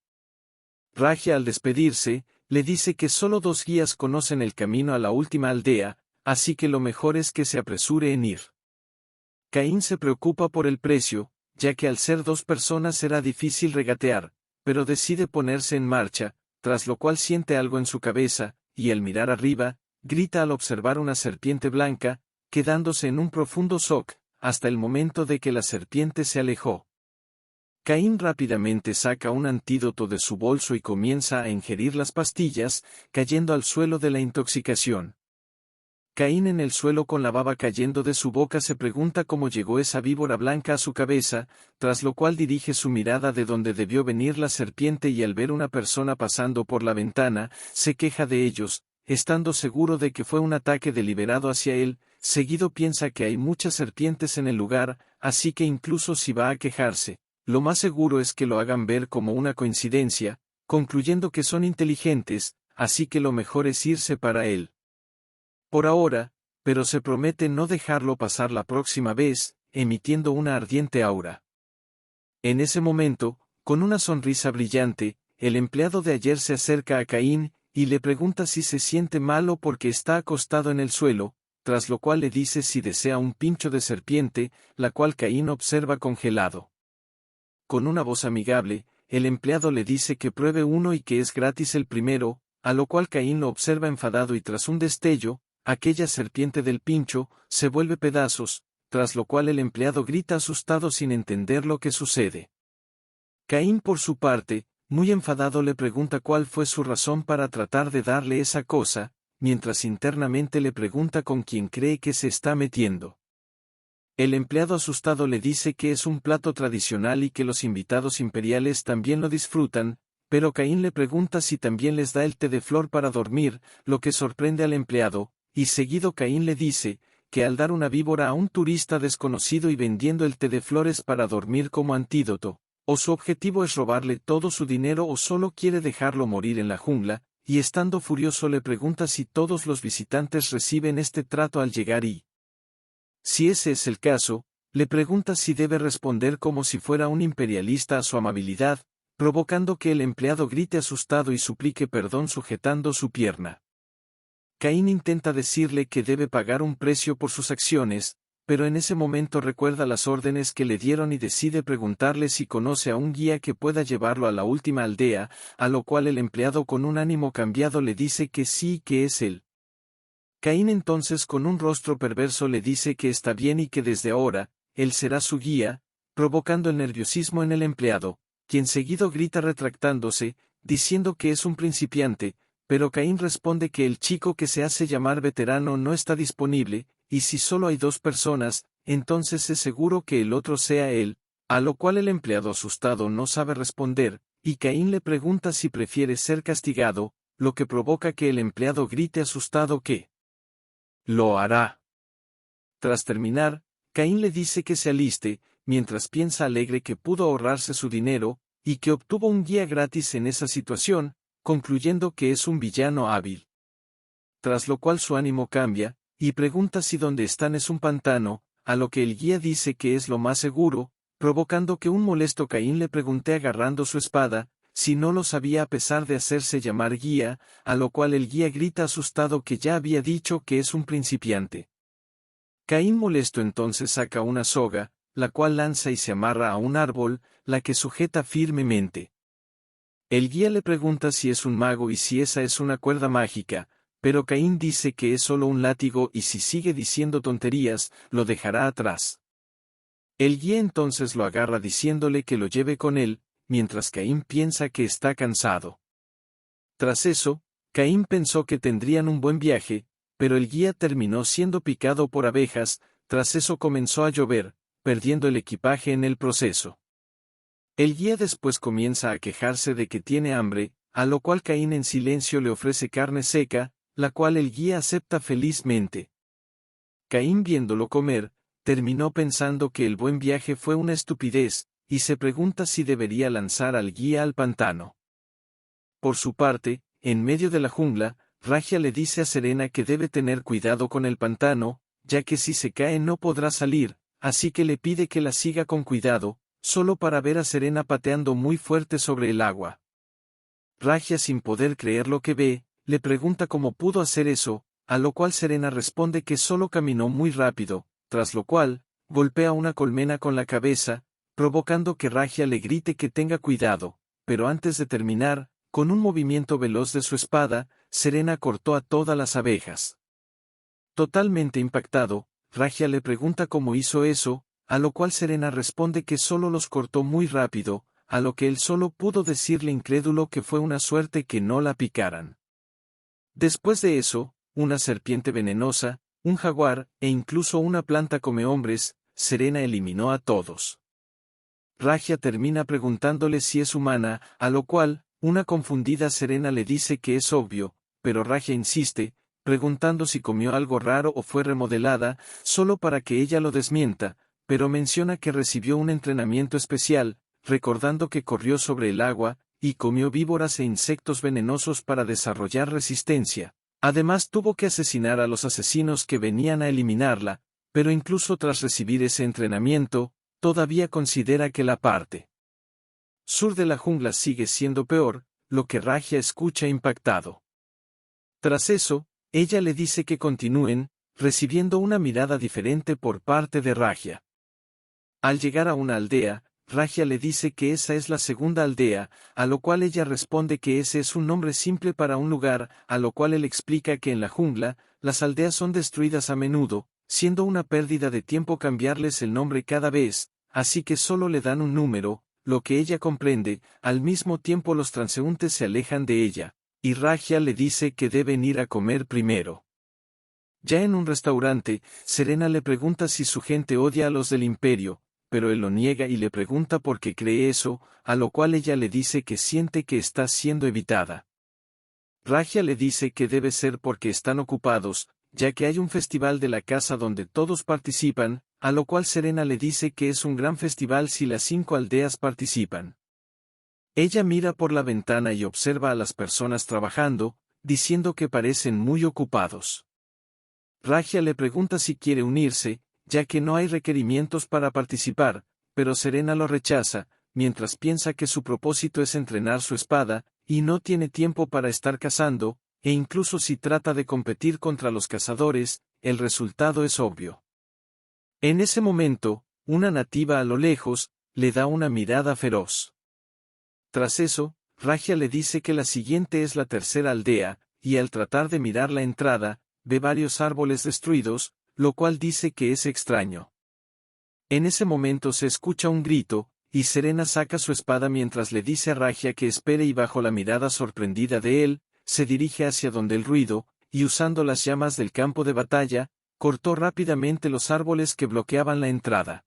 Ragia al despedirse, le dice que solo 2 guías conocen el camino a la última aldea, así que lo mejor es que se apresure en ir. Caín se preocupa por el precio, ya que al ser 2 personas será difícil regatear, pero decide ponerse en marcha, tras lo cual siente algo en su cabeza, y al mirar arriba, grita al observar una serpiente blanca, quedándose en un profundo shock, hasta el momento de que la serpiente se alejó. Caín rápidamente saca un antídoto de su bolso y comienza a ingerir las pastillas, cayendo al suelo de la intoxicación. Caín en el suelo con la baba cayendo de su boca se pregunta cómo llegó esa víbora blanca a su cabeza, tras lo cual dirige su mirada de donde debió venir la serpiente y al ver una persona pasando por la ventana, se queja de ellos, estando seguro de que fue un ataque deliberado hacia él. Seguido piensa que hay muchas serpientes en el lugar, así que incluso si va a quejarse, lo más seguro es que lo hagan ver como una coincidencia, concluyendo que son inteligentes, así que lo mejor es irse para él. Por ahora, pero se promete no dejarlo pasar la próxima vez, emitiendo una ardiente aura. En ese momento, con una sonrisa brillante, el empleado de ayer se acerca a Caín, y le pregunta si se siente malo porque está acostado en el suelo, tras lo cual le dice si desea un pincho de serpiente, la cual Caín observa congelado. Con una voz amigable, el empleado le dice que pruebe uno y que es gratis el primero, a lo cual Caín lo observa enfadado y tras un destello, aquella serpiente del pincho, se vuelve pedazos, tras lo cual el empleado grita asustado sin entender lo que sucede. Caín por su parte, muy enfadado le pregunta cuál fue su razón para tratar de darle esa cosa, mientras internamente le pregunta con quién cree que se está metiendo. El empleado asustado le dice que es un plato tradicional y que los invitados imperiales también lo disfrutan, pero Caín le pregunta si también les da el té de flor para dormir, lo que sorprende al empleado, y seguido Caín le dice, que al dar una víbora a un turista desconocido y vendiendo el té de flores para dormir como antídoto, o su objetivo es robarle todo su dinero o solo quiere dejarlo morir en la jungla, y estando furioso le pregunta si todos los visitantes reciben este trato al llegar y, si ese es el caso, le pregunta si debe responder como si fuera un imperialista a su amabilidad, provocando que el empleado grite asustado y suplique perdón sujetando su pierna. Caín intenta decirle que debe pagar un precio por sus acciones, pero en ese momento recuerda las órdenes que le dieron y decide preguntarle si conoce a un guía que pueda llevarlo a la última aldea, a lo cual el empleado con un ánimo cambiado le dice que sí, que es él. Caín entonces con un rostro perverso le dice que está bien y que desde ahora, él será su guía, provocando el nerviosismo en el empleado, quien seguido grita retractándose, diciendo que es un principiante, pero Caín responde que el chico que se hace llamar veterano no está disponible, y si solo hay 2 personas, entonces es seguro que el otro sea él, a lo cual el empleado asustado no sabe responder, y Caín le pregunta si prefiere ser castigado, lo que provoca que el empleado grite asustado que lo hará. Tras terminar, Caín le dice que se aliste, mientras piensa alegre que pudo ahorrarse su dinero, y que obtuvo un guía gratis en esa situación, concluyendo que es un villano hábil. Tras lo cual su ánimo cambia, y pregunta si donde están es un pantano, a lo que el guía dice que es lo más seguro, provocando que un molesto Caín le pregunte agarrando su espada, si no lo sabía a pesar de hacerse llamar guía, a lo cual el guía grita asustado que ya había dicho que es un principiante. Caín molesto entonces saca una soga, la cual lanza y se amarra a un árbol, la que sujeta firmemente. El guía le pregunta si es un mago y si esa es una cuerda mágica, pero Caín dice que es solo un látigo y si sigue diciendo tonterías, lo dejará atrás. El guía entonces lo agarra diciéndole que lo lleve con él, mientras Caín piensa que está cansado. Tras eso, Caín pensó que tendrían un buen viaje, pero el guía terminó siendo picado por abejas, tras eso comenzó a llover, perdiendo el equipaje en el proceso. El guía después comienza a quejarse de que tiene hambre, a lo cual Caín en silencio le ofrece carne seca, la cual el guía acepta felizmente. Caín viéndolo comer, terminó pensando que el buen viaje fue una estupidez, y se pregunta si debería lanzar al guía al pantano. Por su parte, en medio de la jungla, Ragia le dice a Serena que debe tener cuidado con el pantano, ya que si se cae no podrá salir, así que le pide que la siga con cuidado, solo para ver a Serena pateando muy fuerte sobre el agua. Ragia sin poder creer lo que ve, le pregunta cómo pudo hacer eso, a lo cual Serena responde que solo caminó muy rápido, tras lo cual, golpea una colmena con la cabeza, provocando que Ragia le grite que tenga cuidado, pero antes de terminar, con un movimiento veloz de su espada, Serena cortó a todas las abejas. Totalmente impactado, Ragia le pregunta cómo hizo eso, a lo cual Serena responde que solo los cortó muy rápido, a lo que él solo pudo decirle incrédulo que fue una suerte que no la picaran. Después de eso, una serpiente venenosa, un jaguar, e incluso una planta come hombres, Serena eliminó a todos. Ragia termina preguntándole si es humana, a lo cual, una confundida Serena le dice que es obvio, pero Ragia insiste, preguntando si comió algo raro o fue remodelada, solo para que ella lo desmienta, pero menciona que recibió un entrenamiento especial, recordando que corrió sobre el agua, y comió víboras e insectos venenosos para desarrollar resistencia. Además tuvo que asesinar a los asesinos que venían a eliminarla, pero incluso tras recibir ese entrenamiento, todavía considera que la parte sur de la jungla sigue siendo peor, lo que Ragia escucha impactado. Tras eso, ella le dice que continúen, recibiendo una mirada diferente por parte de Ragia. Al llegar a una aldea, Ragia le dice que esa es la segunda aldea, a lo cual ella responde que ese es un nombre simple para un lugar, a lo cual él explica que en la jungla, las aldeas son destruidas a menudo, siendo una pérdida de tiempo cambiarles el nombre cada vez, así que solo le dan un número, lo que ella comprende, al mismo tiempo los transeúntes se alejan de ella, y Ragia le dice que deben ir a comer primero. Ya en un restaurante, Serena le pregunta si su gente odia a los del imperio, pero él lo niega y le pregunta por qué cree eso, a lo cual ella le dice que siente que está siendo evitada. Ragia le dice que debe ser porque están ocupados, ya que hay un festival de la casa donde todos participan, a lo cual Serena le dice que es un gran festival si las 5 aldeas participan. Ella mira por la ventana y observa a las personas trabajando, diciendo que parecen muy ocupados. Ragia le pregunta si quiere unirse, ya que no hay requerimientos para participar, pero Serena lo rechaza, mientras piensa que su propósito es entrenar su espada, y no tiene tiempo para estar cazando, e incluso si trata de competir contra los cazadores, el resultado es obvio. En ese momento, una nativa a lo lejos, le da una mirada feroz. Tras eso, Ragia le dice que la siguiente es la tercera aldea, y al tratar de mirar la entrada, ve varios árboles destruidos, lo cual dice que es extraño. En ese momento se escucha un grito, y Serena saca su espada mientras le dice a Ragia que espere y bajo la mirada sorprendida de él, se dirige hacia donde el ruido, y usando las llamas del campo de batalla, cortó rápidamente los árboles que bloqueaban la entrada.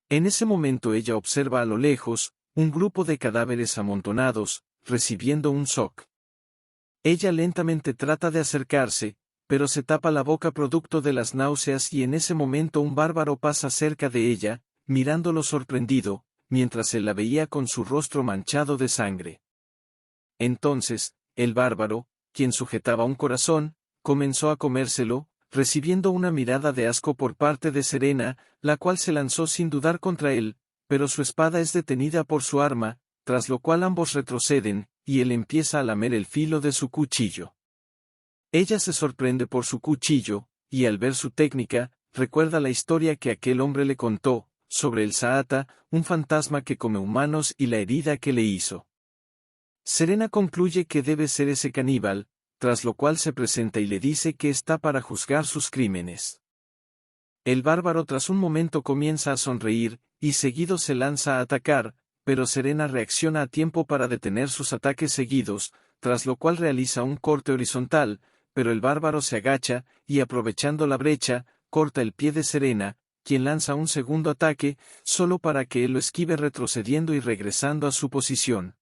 En ese momento ella observa a lo lejos, un grupo de cadáveres amontonados, recibiendo un shock. Ella lentamente trata de acercarse, pero se tapa la boca producto de las náuseas y en ese momento un bárbaro pasa cerca de ella, mirándolo sorprendido, mientras él la veía con su rostro manchado de sangre. Entonces, el bárbaro, quien sujetaba un corazón, comenzó a comérselo, recibiendo una mirada de asco por parte de Serena, la cual se lanzó sin dudar contra él, pero su espada es detenida por su arma, tras lo cual ambos retroceden, y él empieza a lamer el filo de su cuchillo. Ella se sorprende por su cuchillo, y al ver su técnica, recuerda la historia que aquel hombre le contó, sobre el Saata, un fantasma que come humanos y la herida que le hizo. Serena concluye que debe ser ese caníbal, tras lo cual se presenta y le dice que está para juzgar sus crímenes. El bárbaro tras un momento comienza a sonreír, y seguido se lanza a atacar, pero Serena reacciona a tiempo para detener sus ataques seguidos, tras lo cual realiza un corte horizontal, pero el bárbaro se agacha, y aprovechando la brecha, corta el pie de Serena, quien lanza un segundo ataque, solo para que él lo esquive retrocediendo y regresando a su posición.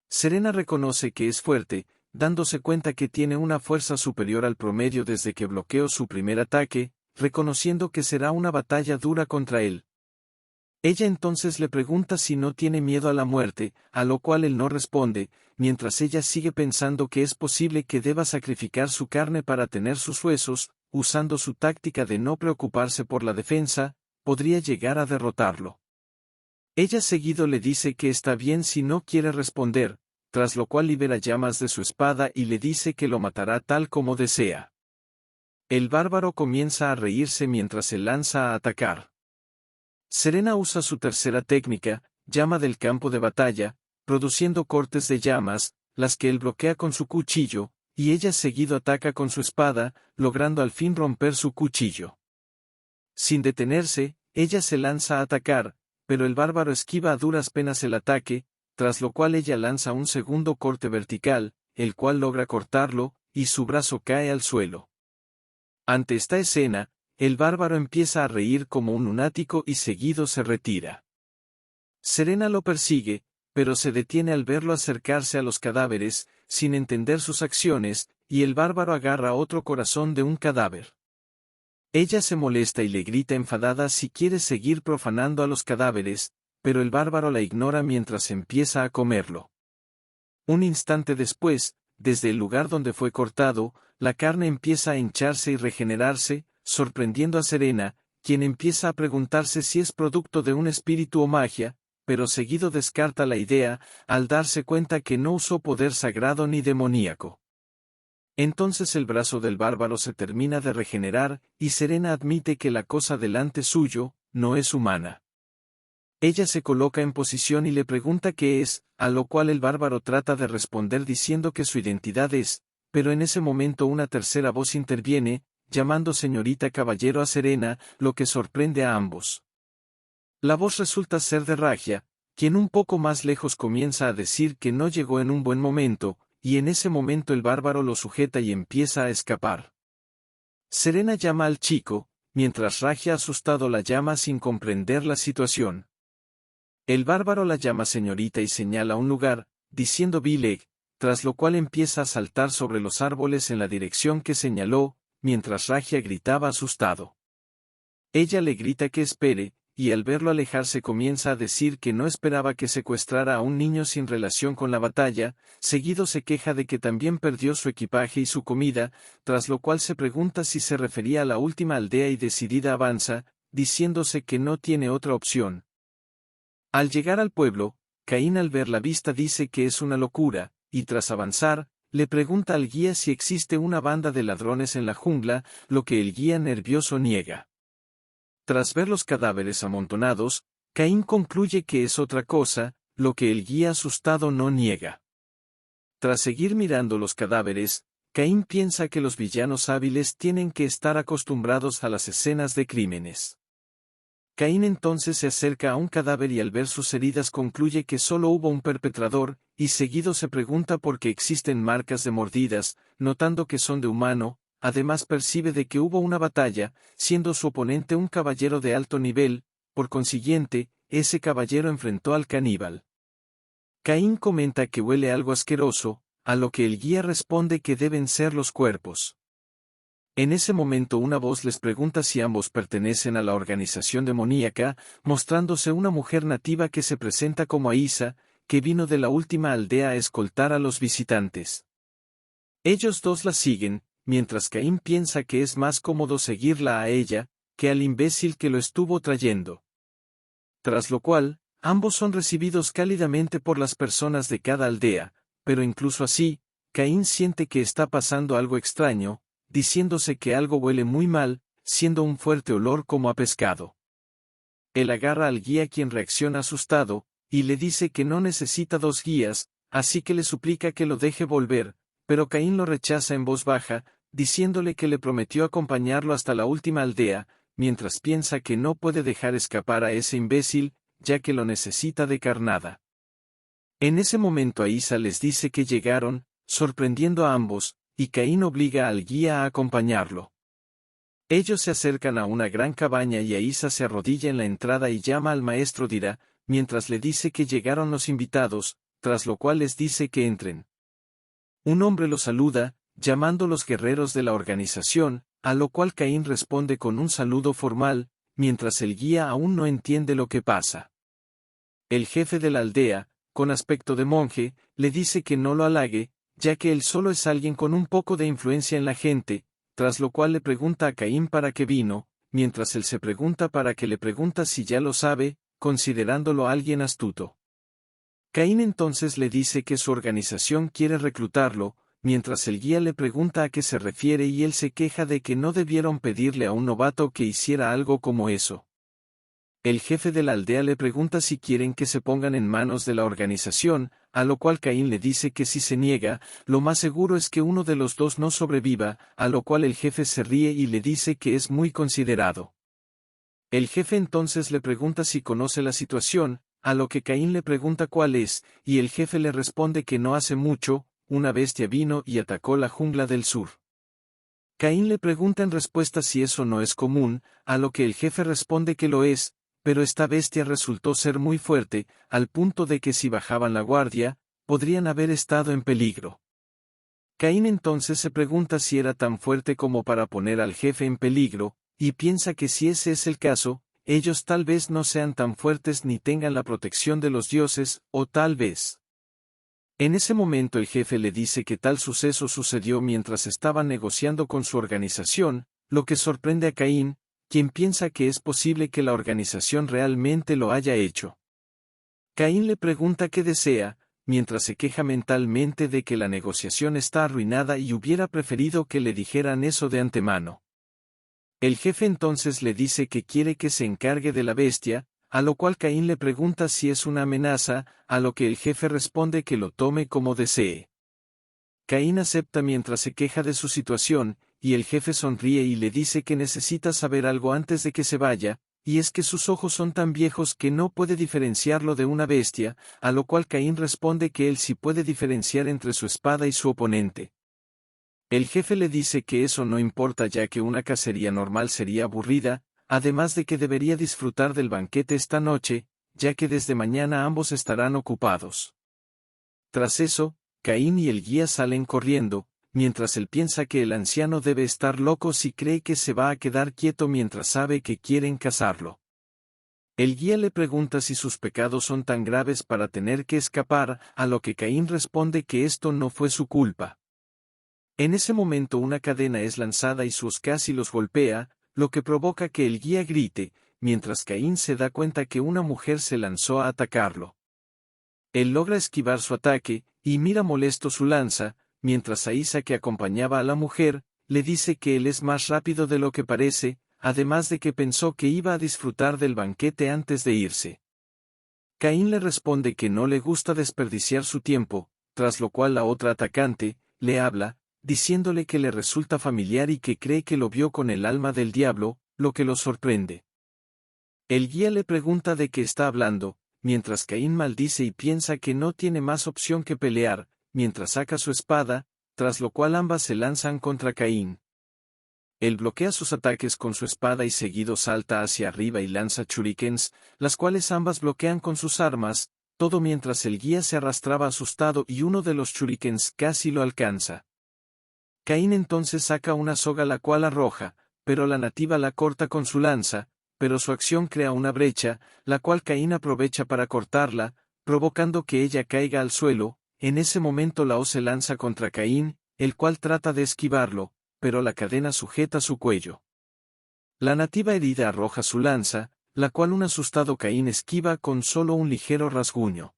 Serena reconoce que es fuerte, dándose cuenta que tiene una fuerza superior al promedio desde que bloqueó su primer ataque, reconociendo que será una batalla dura contra él. Ella entonces le pregunta si no tiene miedo a la muerte, a lo cual él no responde, mientras ella sigue pensando que es posible que deba sacrificar su carne para tener sus huesos, usando su táctica de no preocuparse por la defensa, podría llegar a derrotarlo. Ella seguido le dice que está bien si no quiere responder, tras lo cual libera llamas de su espada y le dice que lo matará tal como desea. El bárbaro comienza a reírse mientras se lanza a atacar. Serena usa su tercera técnica, llama del campo de batalla, produciendo cortes de llamas, las que él bloquea con su cuchillo, y ella seguido ataca con su espada, logrando al fin romper su cuchillo. Sin detenerse, ella se lanza a atacar, pero el bárbaro esquiva a duras penas el ataque, tras lo cual ella lanza un segundo corte vertical, el cual logra cortarlo, y su brazo cae al suelo. Ante esta escena, el bárbaro empieza a reír como un lunático y seguido se retira. Serena lo persigue, pero se detiene al verlo acercarse a los cadáveres, sin entender sus acciones, y el bárbaro agarra otro corazón de un cadáver. Ella se molesta y le grita enfadada si quiere seguir profanando a los cadáveres, pero el bárbaro la ignora mientras empieza a comerlo. Un instante después, desde el lugar donde fue cortado, la carne empieza a hincharse y regenerarse, sorprendiendo a Serena, quien empieza a preguntarse si es producto de un espíritu o magia, pero seguido descarta la idea, al darse cuenta que no usó poder sagrado ni demoníaco. Entonces el brazo del bárbaro se termina de regenerar, y Serena admite que la cosa delante suyo, no es humana. Ella se coloca en posición y le pregunta qué es, a lo cual el bárbaro trata de responder diciendo que su identidad es, pero en ese momento una tercera voz interviene, llamando señorita caballero a Serena, lo que sorprende a ambos. La voz resulta ser de Ragia, quien un poco más lejos comienza a decir que no llegó en un buen momento, y en ese momento el bárbaro lo sujeta y empieza a escapar. Serena llama al chico, mientras Ragia asustado la llama sin comprender la situación. El bárbaro la llama señorita y señala un lugar, diciendo Bileg, tras lo cual empieza a saltar sobre los árboles en la dirección que señaló, mientras Ragia gritaba asustado. Ella le grita que espere, y al verlo alejarse comienza a decir que no esperaba que secuestrara a un niño sin relación con la batalla, seguido se queja de que también perdió su equipaje y su comida, tras lo cual se pregunta si se refería a la última aldea y decidida avanza, diciéndose que no tiene otra opción. Al llegar al pueblo, Caín al ver la vista dice que es una locura, y tras avanzar, le pregunta al guía si existe una banda de ladrones en la jungla, lo que el guía nervioso niega. Tras ver los cadáveres amontonados, Caín concluye que es otra cosa, lo que el guía asustado no niega. Tras seguir mirando los cadáveres, Caín piensa que los villanos hábiles tienen que estar acostumbrados a las escenas de crímenes. Caín entonces se acerca a un cadáver y al ver sus heridas concluye que solo hubo un perpetrador, y seguido se pregunta por qué existen marcas de mordidas, notando que son de humano. Además percibe de que hubo una batalla, siendo su oponente un caballero de alto nivel, por consiguiente, ese caballero enfrentó al caníbal. Caín comenta que huele algo asqueroso, a lo que el guía responde que deben ser los cuerpos. En ese momento una voz les pregunta si ambos pertenecen a la organización demoníaca, mostrándose una mujer nativa que se presenta como Aísa, que vino de la última aldea a escoltar a los visitantes. Ellos dos la siguen, mientras Caín piensa que es más cómodo seguirla a ella, que al imbécil que lo estuvo trayendo. Tras lo cual, ambos son recibidos cálidamente por las personas de cada aldea, pero incluso así, Caín siente que está pasando algo extraño, diciéndose que algo huele muy mal, siendo un fuerte olor como a pescado. Él agarra al guía quien reacciona asustado, y le dice que no necesita dos guías, así que le suplica que lo deje volver, pero Caín lo rechaza en voz baja, diciéndole que le prometió acompañarlo hasta la última aldea, mientras piensa que no puede dejar escapar a ese imbécil, ya que lo necesita de carnada. En ese momento Aísa les dice que llegaron, sorprendiendo a ambos, y Caín obliga al guía a acompañarlo. Ellos se acercan a una gran cabaña y Aísa se arrodilla en la entrada y llama al maestro Dira, mientras le dice que llegaron los invitados, tras lo cual les dice que entren. Un hombre los saluda, llamando los guerreros de la organización, a lo cual Caín responde con un saludo formal, mientras el guía aún no entiende lo que pasa. El jefe de la aldea, con aspecto de monje, le dice que no lo halague, ya que él solo es alguien con un poco de influencia en la gente, tras lo cual le pregunta a Caín para qué vino, mientras él se pregunta para qué le pregunta si ya lo sabe, considerándolo alguien astuto. Caín entonces le dice que su organización quiere reclutarlo, mientras el guía le pregunta a qué se refiere y él se queja de que no debieron pedirle a un novato que hiciera algo como eso. El jefe de la aldea le pregunta si quieren que se pongan en manos de la organización, a lo cual Caín le dice que si se niega, lo más seguro es que uno de los dos no sobreviva, a lo cual el jefe se ríe y le dice que es muy considerado. El jefe entonces le pregunta si conoce la situación, a lo que Caín le pregunta cuál es, y el jefe le responde que no hace mucho, una bestia vino y atacó la jungla del sur. Caín le pregunta en respuesta si eso no es común, a lo que el jefe responde que lo es, pero esta bestia resultó ser muy fuerte, al punto de que si bajaban la guardia, podrían haber estado en peligro. Caín entonces se pregunta si era tan fuerte como para poner al jefe en peligro, y piensa que si ese es el caso, ellos tal vez no sean tan fuertes ni tengan la protección de los dioses, o tal vez. En ese momento el jefe le dice que tal suceso sucedió mientras estaban negociando con su organización, lo que sorprende a Caín, quien piensa que es posible que la organización realmente lo haya hecho. Caín le pregunta qué desea, mientras se queja mentalmente de que la negociación está arruinada y hubiera preferido que le dijeran eso de antemano. El jefe entonces le dice que quiere que se encargue de la bestia, a lo cual Caín le pregunta si es una amenaza, a lo que el jefe responde que lo tome como desee. Caín acepta mientras se queja de su situación, y el jefe sonríe y le dice que necesita saber algo antes de que se vaya, y es que sus ojos son tan viejos que no puede diferenciarlo de una bestia, a lo cual Caín responde que él sí puede diferenciar entre su espada y su oponente. El jefe le dice que eso no importa ya que una cacería normal sería aburrida, además de que debería disfrutar del banquete esta noche, ya que desde mañana ambos estarán ocupados. Tras eso, Caín y el guía salen corriendo, mientras él piensa que el anciano debe estar loco si cree que se va a quedar quieto mientras sabe que quieren cazarlo. El guía le pregunta si sus pecados son tan graves para tener que escapar, a lo que Caín responde que esto no fue su culpa. En ese momento una cadena es lanzada y Sus casi los golpea, lo que provoca que el guía grite, mientras Caín se da cuenta que una mujer se lanzó a atacarlo. Él logra esquivar su ataque, y mira molesto su lanza, mientras Aísa que acompañaba a la mujer, le dice que él es más rápido de lo que parece, además de que pensó que iba a disfrutar del banquete antes de irse. Caín le responde que no le gusta desperdiciar su tiempo, tras lo cual la otra atacante le habla, diciéndole que le resulta familiar y que cree que lo vio con el alma del diablo, lo que lo sorprende. El guía le pregunta de qué está hablando, mientras Caín maldice y piensa que no tiene más opción que pelear, mientras saca su espada, tras lo cual ambas se lanzan contra Caín. Él bloquea sus ataques con su espada y seguido salta hacia arriba y lanza shurikens, las cuales ambas bloquean con sus armas, todo mientras el guía se arrastraba asustado y uno de los shurikens casi lo alcanza. Caín entonces saca una soga la cual arroja, pero la nativa la corta con su lanza, pero su acción crea una brecha, la cual Caín aprovecha para cortarla, provocando que ella caiga al suelo. En ese momento la hoz se lanza contra Caín, el cual trata de esquivarlo, pero la cadena sujeta su cuello. La nativa herida arroja su lanza, la cual un asustado Caín esquiva con solo un ligero rasguño.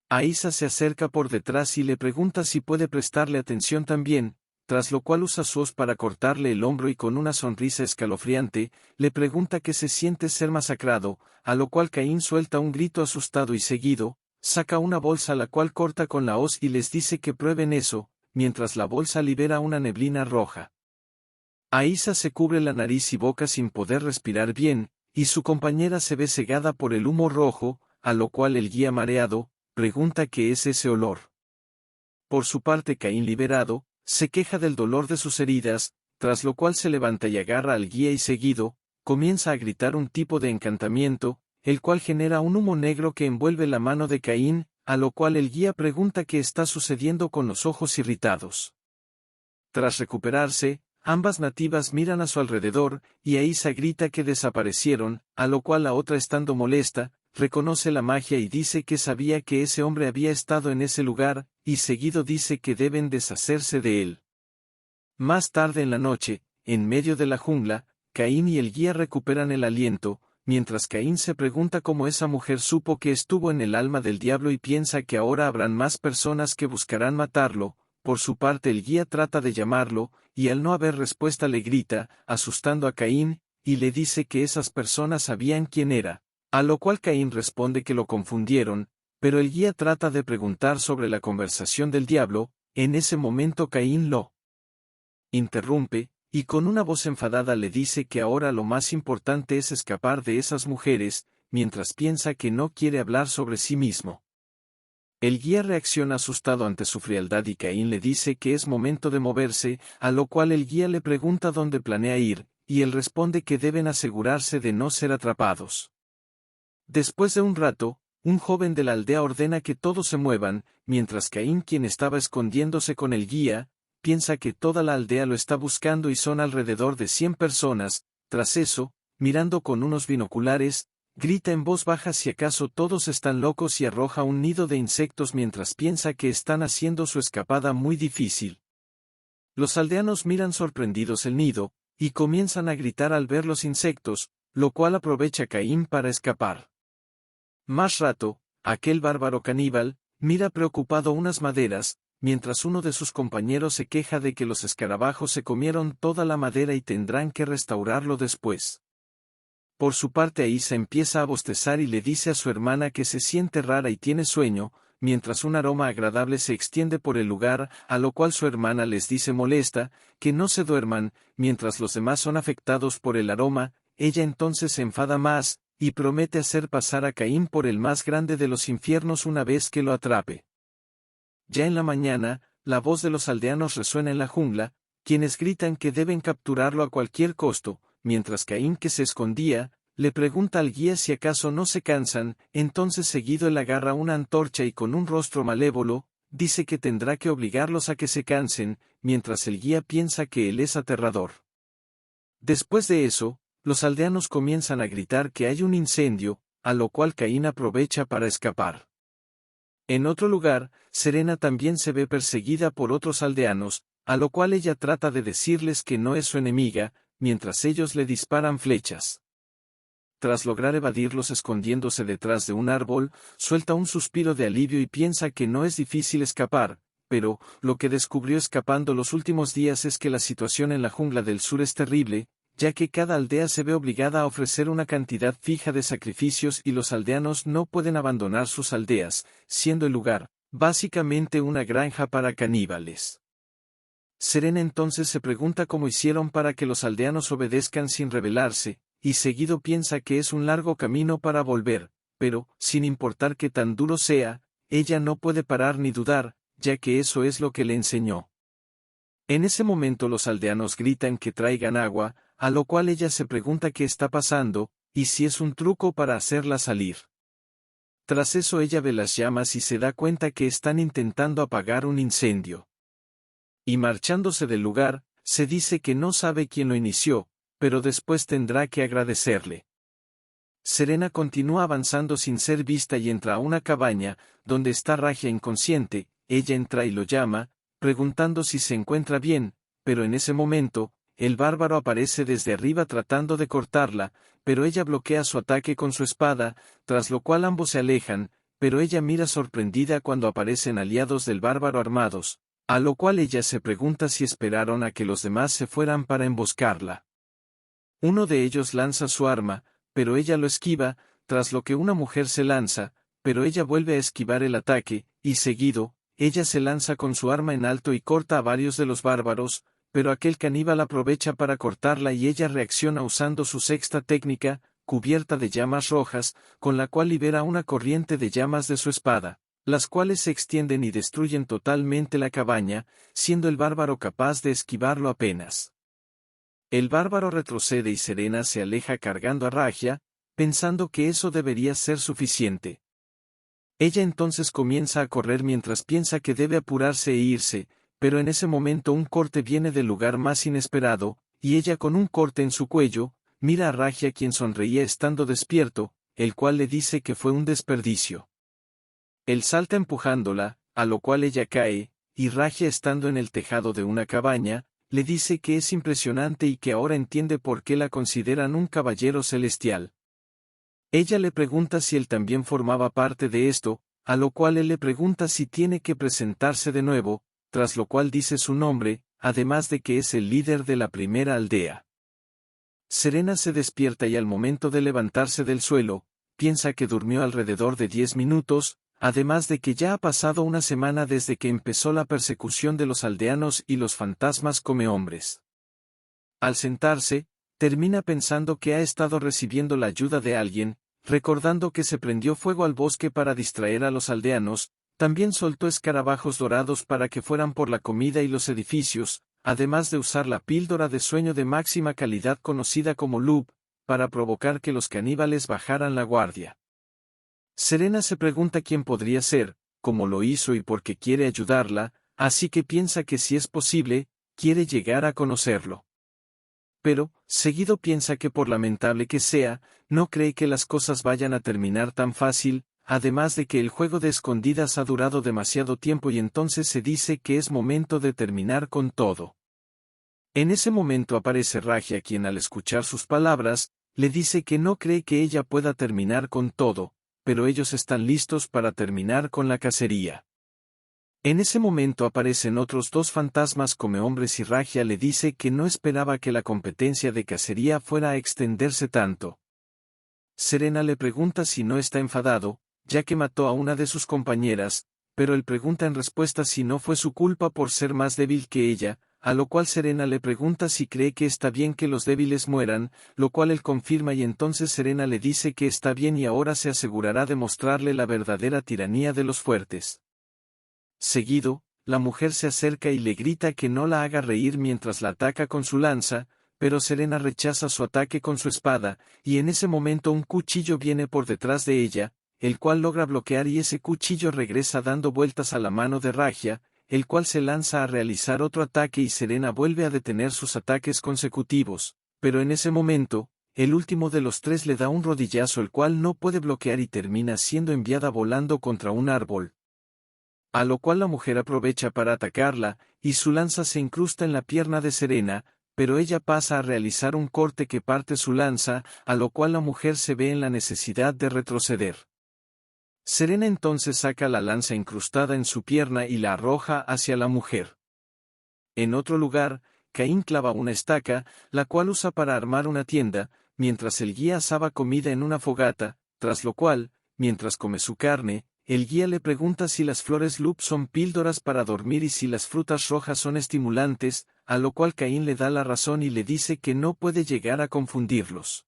Aísa se acerca por detrás y le pregunta si puede prestarle atención también, tras lo cual usa su hoz para cortarle el hombro y con una sonrisa escalofriante, le pregunta qué se siente ser masacrado, a lo cual Caín suelta un grito asustado y seguido, saca una bolsa la cual corta con la hoz y les dice que prueben eso, mientras la bolsa libera una neblina roja. Aísa se cubre la nariz y boca sin poder respirar bien, y su compañera se ve cegada por el humo rojo, a lo cual el guía mareado, pregunta qué es ese olor. Por su parte Caín liberado, se queja del dolor de sus heridas, tras lo cual se levanta y agarra al guía y seguido, comienza a gritar un tipo de encantamiento, el cual genera un humo negro que envuelve la mano de Caín, a lo cual el guía pregunta qué está sucediendo con los ojos irritados. Tras recuperarse, ambas nativas miran a su alrededor, y Aísa grita que desaparecieron, a lo cual la otra estando molesta, reconoce la magia y dice que sabía que ese hombre había estado en ese lugar, y seguido dice que deben deshacerse de él. Más tarde en la noche, en medio de la jungla, Caín y el guía recuperan el aliento, mientras Caín se pregunta cómo esa mujer supo que estuvo en el alma del diablo y piensa que ahora habrán más personas que buscarán matarlo. Por su parte el guía trata de llamarlo, y al no haber respuesta le grita, asustando a Caín, y le dice que esas personas sabían quién era, a lo cual Caín responde que lo confundieron, pero el guía trata de preguntar sobre la conversación del diablo. En ese momento Caín lo interrumpe, y con una voz enfadada le dice que ahora lo más importante es escapar de esas mujeres, mientras piensa que no quiere hablar sobre sí mismo. El guía reacciona asustado ante su frialdad y Caín le dice que es momento de moverse, a lo cual el guía le pregunta dónde planea ir, y él responde que deben asegurarse de no ser atrapados. Después de un rato, un joven de la aldea ordena que todos se muevan, mientras Caín, quien estaba escondiéndose con el guía, piensa que toda la aldea lo está buscando y son alrededor de 100 personas. Tras eso, mirando con unos binoculares, grita en voz baja si acaso todos están locos y arroja un nido de insectos mientras piensa que están haciendo su escapada muy difícil. Los aldeanos miran sorprendidos el nido, y comienzan a gritar al ver los insectos, lo cual aprovecha Caín para escapar. Más rato, aquel bárbaro caníbal, mira preocupado unas maderas, mientras uno de sus compañeros se queja de que los escarabajos se comieron toda la madera y tendrán que restaurarlo después. Por su parte Aísa empieza a bostezar y le dice a su hermana que se siente rara y tiene sueño, mientras un aroma agradable se extiende por el lugar, a lo cual su hermana les dice molesta, que no se duerman, mientras los demás son afectados por el aroma. Ella entonces se enfada más, y promete hacer pasar a Caín por el más grande de los infiernos una vez que lo atrape. Ya en la mañana, la voz de los aldeanos resuena en la jungla, quienes gritan que deben capturarlo a cualquier costo, mientras Caín, que se escondía, le pregunta al guía si acaso no se cansan. Entonces seguido él agarra una antorcha y con un rostro malévolo, dice que tendrá que obligarlos a que se cansen, mientras el guía piensa que él es aterrador. Después de eso, los aldeanos comienzan a gritar que hay un incendio, a lo cual Caín aprovecha para escapar. En otro lugar, Serena también se ve perseguida por otros aldeanos, a lo cual ella trata de decirles que no es su enemiga, mientras ellos le disparan flechas. Tras lograr evadirlos escondiéndose detrás de un árbol, suelta un suspiro de alivio y piensa que no es difícil escapar, pero, lo que descubrió escapando los últimos días es que la situación en la jungla del sur es terrible, ya que cada aldea se ve obligada a ofrecer una cantidad fija de sacrificios y los aldeanos no pueden abandonar sus aldeas, siendo el lugar, básicamente una granja para caníbales. Serena entonces se pregunta cómo hicieron para que los aldeanos obedezcan sin rebelarse, y seguido piensa que es un largo camino para volver, pero, sin importar qué tan duro sea, ella no puede parar ni dudar, ya que eso es lo que le enseñó. En ese momento los aldeanos gritan que traigan agua, a lo cual ella se pregunta qué está pasando, y si es un truco para hacerla salir. Tras eso ella ve las llamas y se da cuenta que están intentando apagar un incendio. Y marchándose del lugar, se dice que no sabe quién lo inició, pero después tendrá que agradecerle. Serena continúa avanzando sin ser vista y entra a una cabaña, donde está Raghia inconsciente. Ella entra y lo llama, preguntando si se encuentra bien, pero en ese momento, el bárbaro aparece desde arriba tratando de cortarla, pero ella bloquea su ataque con su espada, tras lo cual ambos se alejan, pero ella mira sorprendida cuando aparecen aliados del bárbaro armados, a lo cual ella se pregunta si esperaron a que los demás se fueran para emboscarla. Uno de ellos lanza su arma, pero ella lo esquiva, tras lo que una mujer se lanza, pero ella vuelve a esquivar el ataque, y seguido, ella se lanza con su arma en alto y corta a varios de los bárbaros, pero aquel caníbal aprovecha para cortarla y ella reacciona usando su sexta técnica, cubierta de llamas rojas, con la cual libera una corriente de llamas de su espada, las cuales se extienden y destruyen totalmente la cabaña, siendo el bárbaro capaz de esquivarlo apenas. El bárbaro retrocede y Serena se aleja cargando a Raghia, pensando que eso debería ser suficiente. Ella entonces comienza a correr mientras piensa que debe apurarse e irse, pero en ese momento un corte viene del lugar más inesperado, y ella con un corte en su cuello, mira a Raghia quien sonreía estando despierto, el cual le dice que fue un desperdicio. Él salta empujándola, a lo cual ella cae, y Raghia estando en el tejado de una cabaña, le dice que es impresionante y que ahora entiende por qué la consideran un caballero celestial. Ella le pregunta si él también formaba parte de esto, a lo cual él le pregunta si tiene que presentarse de nuevo, tras lo cual dice su nombre, además de que es el líder de la primera aldea. Serena se despierta y al momento de levantarse del suelo, piensa que durmió alrededor de 10 minutos, además de que ya ha pasado una semana desde que empezó la persecución de los aldeanos y los fantasmas comehombres. Al sentarse, termina pensando que ha estado recibiendo la ayuda de alguien, recordando que se prendió fuego al bosque para distraer a los aldeanos, también soltó escarabajos dorados para que fueran por la comida y los edificios, además de usar la píldora de sueño de máxima calidad conocida como Loop, para provocar que los caníbales bajaran la guardia. Serena se pregunta quién podría ser, cómo lo hizo y por qué quiere ayudarla, así que piensa que si es posible, quiere llegar a conocerlo. Pero, seguido piensa que por lamentable que sea, no cree que las cosas vayan a terminar tan fácil, además de que el juego de escondidas ha durado demasiado tiempo y entonces se dice que es momento de terminar con todo. En ese momento aparece Raghia quien al escuchar sus palabras, le dice que no cree que ella pueda terminar con todo, pero ellos están listos para terminar con la cacería. En ese momento aparecen otros dos fantasmas comehombres y Raghia le dice que no esperaba que la competencia de cacería fuera a extenderse tanto. Serena le pregunta si no está enfadado, ya que mató a una de sus compañeras, pero él pregunta en respuesta si no fue su culpa por ser más débil que ella, a lo cual Serena le pregunta si cree que está bien que los débiles mueran, lo cual él confirma y entonces Serena le dice que está bien y ahora se asegurará de mostrarle la verdadera tiranía de los fuertes. Seguido, la mujer se acerca y le grita que no la haga reír mientras la ataca con su lanza, pero Serena rechaza su ataque con su espada, y en ese momento un cuchillo viene por detrás de ella, el cual logra bloquear y ese cuchillo regresa dando vueltas a la mano de Raghia, el cual se lanza a realizar otro ataque y Serena vuelve a detener sus ataques consecutivos, pero en ese momento, el último de los tres le da un rodillazo el cual no puede bloquear y termina siendo enviada volando contra un árbol. A lo cual la mujer aprovecha para atacarla, y su lanza se incrusta en la pierna de Serena, pero ella pasa a realizar un corte que parte su lanza, a lo cual la mujer se ve en la necesidad de retroceder. Serena entonces saca la lanza incrustada en su pierna y la arroja hacia la mujer. En otro lugar, Caín clava una estaca, la cual usa para armar una tienda, mientras el guía asaba comida en una fogata, tras lo cual, mientras come su carne, el guía le pregunta si las flores loop son píldoras para dormir y si las frutas rojas son estimulantes, a lo cual Caín le da la razón y le dice que no puede llegar a confundirlos.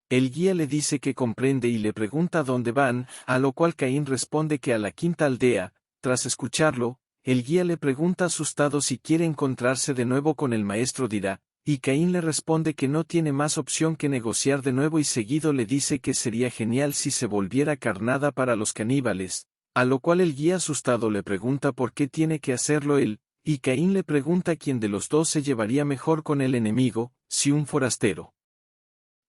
El guía le dice que comprende y le pregunta dónde van, a lo cual Caín responde que a la quinta aldea. Tras escucharlo, el guía le pregunta asustado si quiere encontrarse de nuevo con el maestro Dirá, y Caín le responde que no tiene más opción que negociar de nuevo y seguido le dice que sería genial si se volviera carnada para los caníbales, a lo cual el guía asustado le pregunta por qué tiene que hacerlo él, y Caín le pregunta quién de los dos se llevaría mejor con el enemigo, si un forastero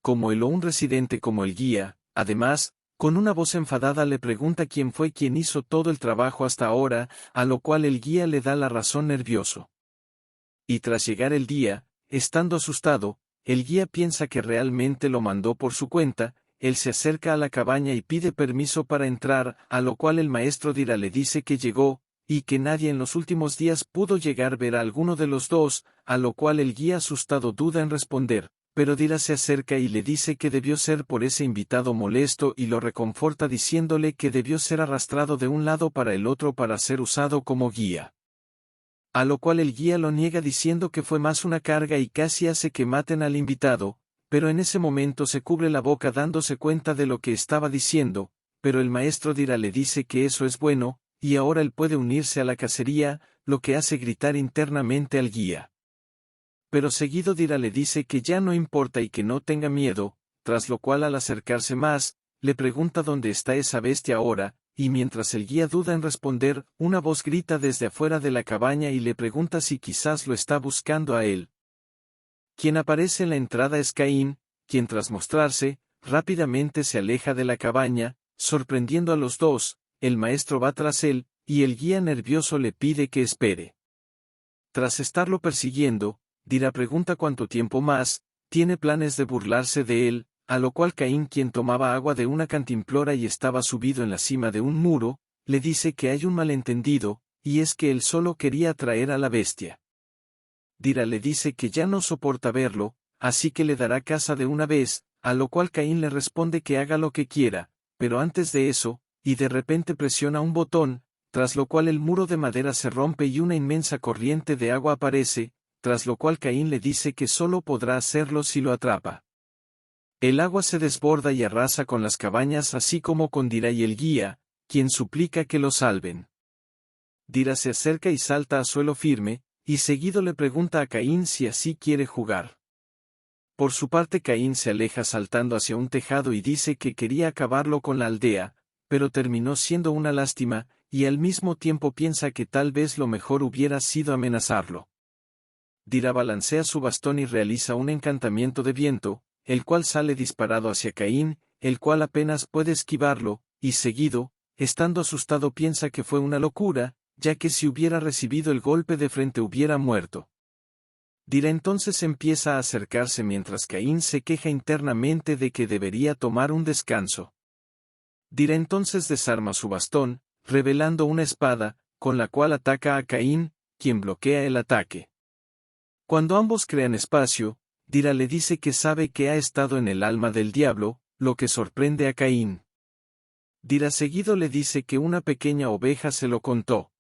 como él o un residente como el guía. Además, con una voz enfadada le pregunta quién fue quien hizo todo el trabajo hasta ahora, a lo cual el guía le da la razón nervioso. Y tras llegar el día, estando asustado, el guía piensa que realmente lo mandó por su cuenta. Él se acerca a la cabaña y pide permiso para entrar, a lo cual el maestro Dirá le dice que llegó, y que nadie en los últimos días pudo llegar a ver a alguno de los dos, a lo cual el guía asustado duda en responder. Pero Dirá se acerca y le dice que debió ser por ese invitado molesto y lo reconforta diciéndole que debió ser arrastrado de un lado para el otro para ser usado como guía. A lo cual el guía lo niega diciendo que fue más una carga y casi hace que maten al invitado, pero en ese momento se cubre la boca dándose cuenta de lo que estaba diciendo, pero el maestro Dirá le dice que eso es bueno, y ahora él puede unirse a la cacería, lo que hace gritar internamente al guía. Pero seguido Dirá le dice que ya no importa y que no tenga miedo, tras lo cual al acercarse más, le pregunta dónde está esa bestia ahora, y mientras el guía duda en responder, una voz grita desde afuera de la cabaña y le pregunta si quizás lo está buscando a él. Quien aparece en la entrada es Caín, quien tras mostrarse, rápidamente se aleja de la cabaña, sorprendiendo a los dos. El maestro va tras él, y el guía nervioso le pide que espere. Tras estarlo persiguiendo, Dirá pregunta cuánto tiempo más, tiene planes de burlarse de él, a lo cual Caín, quien tomaba agua de una cantimplora y estaba subido en la cima de un muro, le dice que hay un malentendido, y es que él solo quería atraer a la bestia. Dirá le dice que ya no soporta verlo, así que le dará caza de una vez, a lo cual Caín le responde que haga lo que quiera, pero antes de eso, y de repente presiona un botón, tras lo cual el muro de madera se rompe y una inmensa corriente de agua aparece, tras lo cual Caín le dice que solo podrá hacerlo si lo atrapa. El agua se desborda y arrasa con las cabañas así como con Dirá y el guía, quien suplica que lo salven. Dirá se acerca y salta a suelo firme, y seguido le pregunta a Caín si así quiere jugar. Por su parte Caín se aleja saltando hacia un tejado y dice que quería acabarlo con la aldea, pero terminó siendo una lástima, y al mismo tiempo piensa que tal vez lo mejor hubiera sido amenazarlo. Dirá balancea su bastón y realiza un encantamiento de viento, el cual sale disparado hacia Caín, el cual apenas puede esquivarlo, y seguido, estando asustado piensa que fue una locura, ya que si hubiera recibido el golpe de frente hubiera muerto. Dirá entonces empieza a acercarse mientras Caín se queja internamente de que debería tomar un descanso. Dirá entonces desarma su bastón, revelando una espada, con la cual ataca a Caín, quien bloquea el ataque. Cuando ambos crean espacio, Dirá le dice que sabe que ha estado en el alma del diablo, lo que sorprende a Caín. Dirá seguido le dice que una pequeña oveja se lo contó.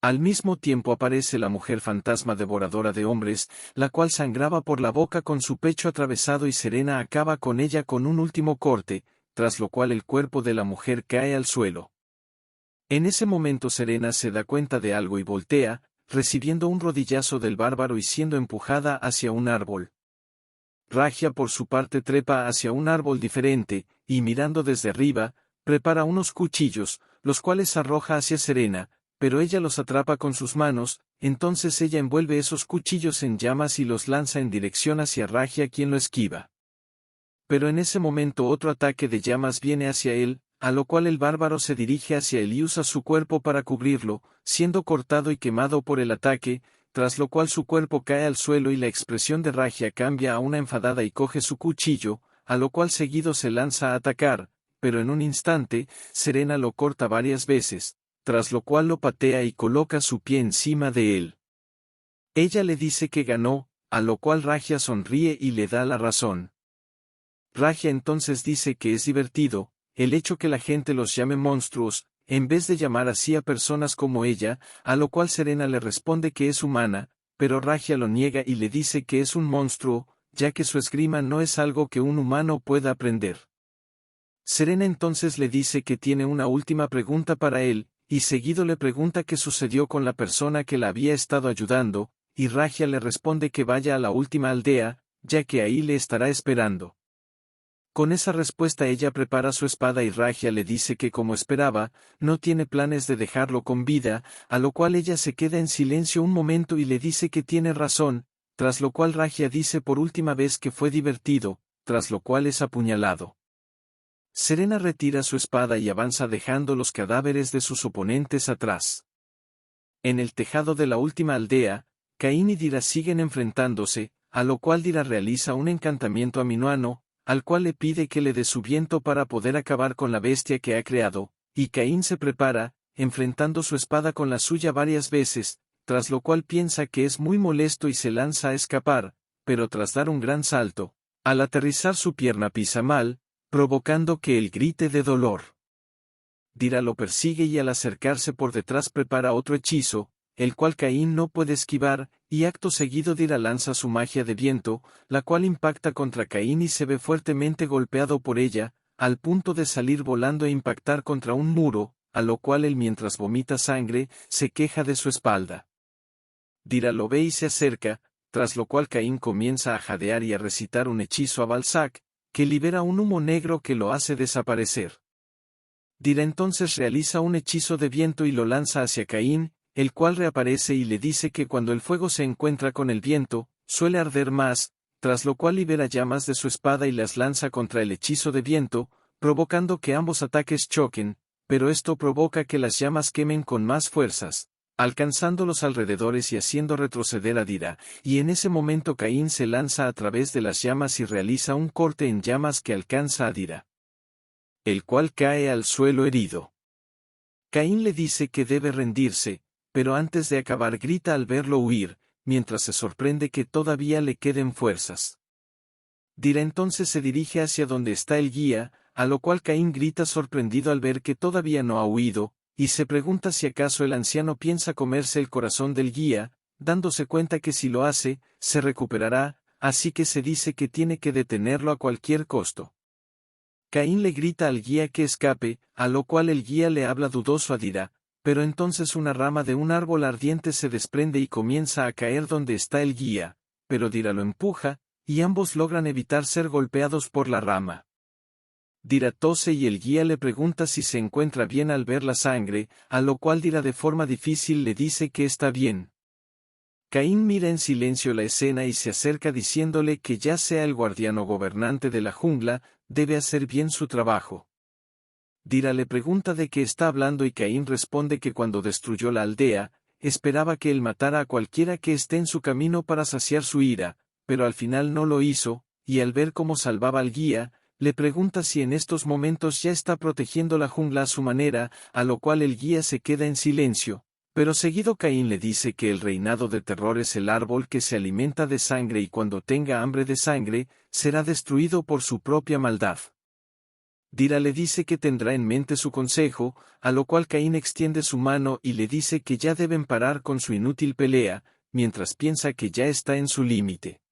Al mismo tiempo aparece la mujer fantasma devoradora de hombres, la cual sangraba por la boca con su pecho atravesado y Serena acaba con ella con un último corte, tras lo cual el cuerpo de la mujer cae al suelo. En ese momento Serena se da cuenta de algo y voltea, recibiendo un rodillazo del bárbaro y siendo empujada hacia un árbol. Ragia por su parte trepa hacia un árbol diferente, y mirando desde arriba, prepara unos cuchillos, los cuales arroja hacia Serena, pero ella los atrapa con sus manos. Entonces ella envuelve esos cuchillos en llamas y los lanza en dirección hacia Ragia, quien lo esquiva. Pero en ese momento otro ataque de llamas viene hacia él, a lo cual el bárbaro se dirige hacia él y usa su cuerpo para cubrirlo, siendo cortado y quemado por el ataque, tras lo cual su cuerpo cae al suelo y la expresión de Ragia cambia a una enfadada y coge su cuchillo, a lo cual seguido se lanza a atacar, pero en un instante, Serena lo corta varias veces, tras lo cual lo patea y coloca su pie encima de él. Ella le dice que ganó, a lo cual Raja sonríe y le da la razón. Raja entonces dice que es divertido, el hecho que la gente los llame monstruos, en vez de llamar así a personas como ella, a lo cual Serena le responde que es humana, pero Raja lo niega y le dice que es un monstruo, ya que su esgrima no es algo que un humano pueda aprender. Serena entonces le dice que tiene una última pregunta para él, y seguido le pregunta qué sucedió con la persona que la había estado ayudando, y Raja le responde que vaya a la última aldea, ya que ahí le estará esperando. Con esa respuesta ella prepara su espada y Raja le dice que como esperaba, no tiene planes de dejarlo con vida, a lo cual ella se queda en silencio un momento y le dice que tiene razón, tras lo cual Raja dice por última vez que fue divertido, tras lo cual es apuñalado. Serena retira su espada y avanza dejando los cadáveres de sus oponentes atrás. En el tejado de la última aldea, Caín y Dira siguen enfrentándose, a lo cual Dira realiza un encantamiento a Minuano, al cual le pide que le dé su viento para poder acabar con la bestia que ha creado, y Caín se prepara, enfrentando su espada con la suya varias veces, tras lo cual piensa que es muy molesto y se lanza a escapar, pero tras dar un gran salto, al aterrizar su pierna pisa mal, provocando que él grite de dolor. Dira lo persigue y al acercarse por detrás prepara otro hechizo, el cual Caín no puede esquivar, y acto seguido Dira lanza su magia de viento, la cual impacta contra Caín y se ve fuertemente golpeado por ella, al punto de salir volando e impactar contra un muro, a lo cual él mientras vomita sangre, se queja de su espalda. Dira lo ve y se acerca, tras lo cual Caín comienza a jadear y a recitar un hechizo a Balzac, que libera un humo negro que lo hace desaparecer. Dira entonces realiza un hechizo de viento y lo lanza hacia Caín, el cual reaparece y le dice que cuando el fuego se encuentra con el viento, suele arder más, tras lo cual libera llamas de su espada y las lanza contra el hechizo de viento, provocando que ambos ataques choquen, pero esto provoca que las llamas quemen con más fuerzas, alcanzando los alrededores y haciendo retroceder a Dira, y en ese momento Caín se lanza a través de las llamas y realiza un corte en llamas que alcanza a Dira, el cual cae al suelo herido. Caín le dice que debe rendirse, pero antes de acabar grita al verlo huir, mientras se sorprende que todavía le queden fuerzas. Dira entonces se dirige hacia donde está el guía, a lo cual Caín grita sorprendido al ver que todavía no ha huido, y se pregunta si acaso el anciano piensa comerse el corazón del guía, dándose cuenta que si lo hace, se recuperará, así que se dice que tiene que detenerlo a cualquier costo. Caín le grita al guía que escape, a lo cual el guía le habla dudoso a Dira, pero entonces una rama de un árbol ardiente se desprende y comienza a caer donde está el guía, pero Dira lo empuja, y ambos logran evitar ser golpeados por la rama. Dira tose y el guía le pregunta si se encuentra bien al ver la sangre, a lo cual Dira de forma difícil le dice que está bien. Caín mira en silencio la escena y se acerca diciéndole que ya sea el guardián o gobernante de la jungla, debe hacer bien su trabajo. Dira le pregunta de qué está hablando y Caín responde que cuando destruyó la aldea, esperaba que él matara a cualquiera que esté en su camino para saciar su ira, pero al final no lo hizo, y al ver cómo salvaba al guía, le pregunta si en estos momentos ya está protegiendo la jungla a su manera, a lo cual el guía se queda en silencio, pero seguido Caín le dice que el reinado de terror es el árbol que se alimenta de sangre y cuando tenga hambre de sangre, será destruido por su propia maldad. Dira le dice que tendrá en mente su consejo, a lo cual Caín extiende su mano y le dice que ya deben parar con su inútil pelea, mientras piensa que ya está en su límite.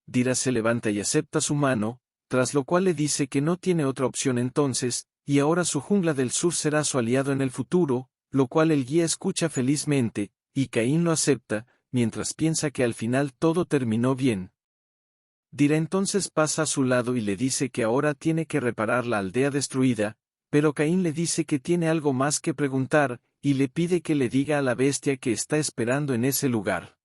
Dira se levanta y acepta su mano, tras lo cual le dice que no tiene otra opción entonces, y ahora su jungla del sur será su aliado en el futuro, lo cual el guía escucha felizmente, y Caín lo acepta, mientras piensa que al final todo terminó bien. Dira entonces pasa a su lado y le dice que ahora tiene que reparar la aldea destruida, pero Caín le dice que tiene algo más que preguntar, y le pide que le diga a la bestia que está esperando en ese lugar.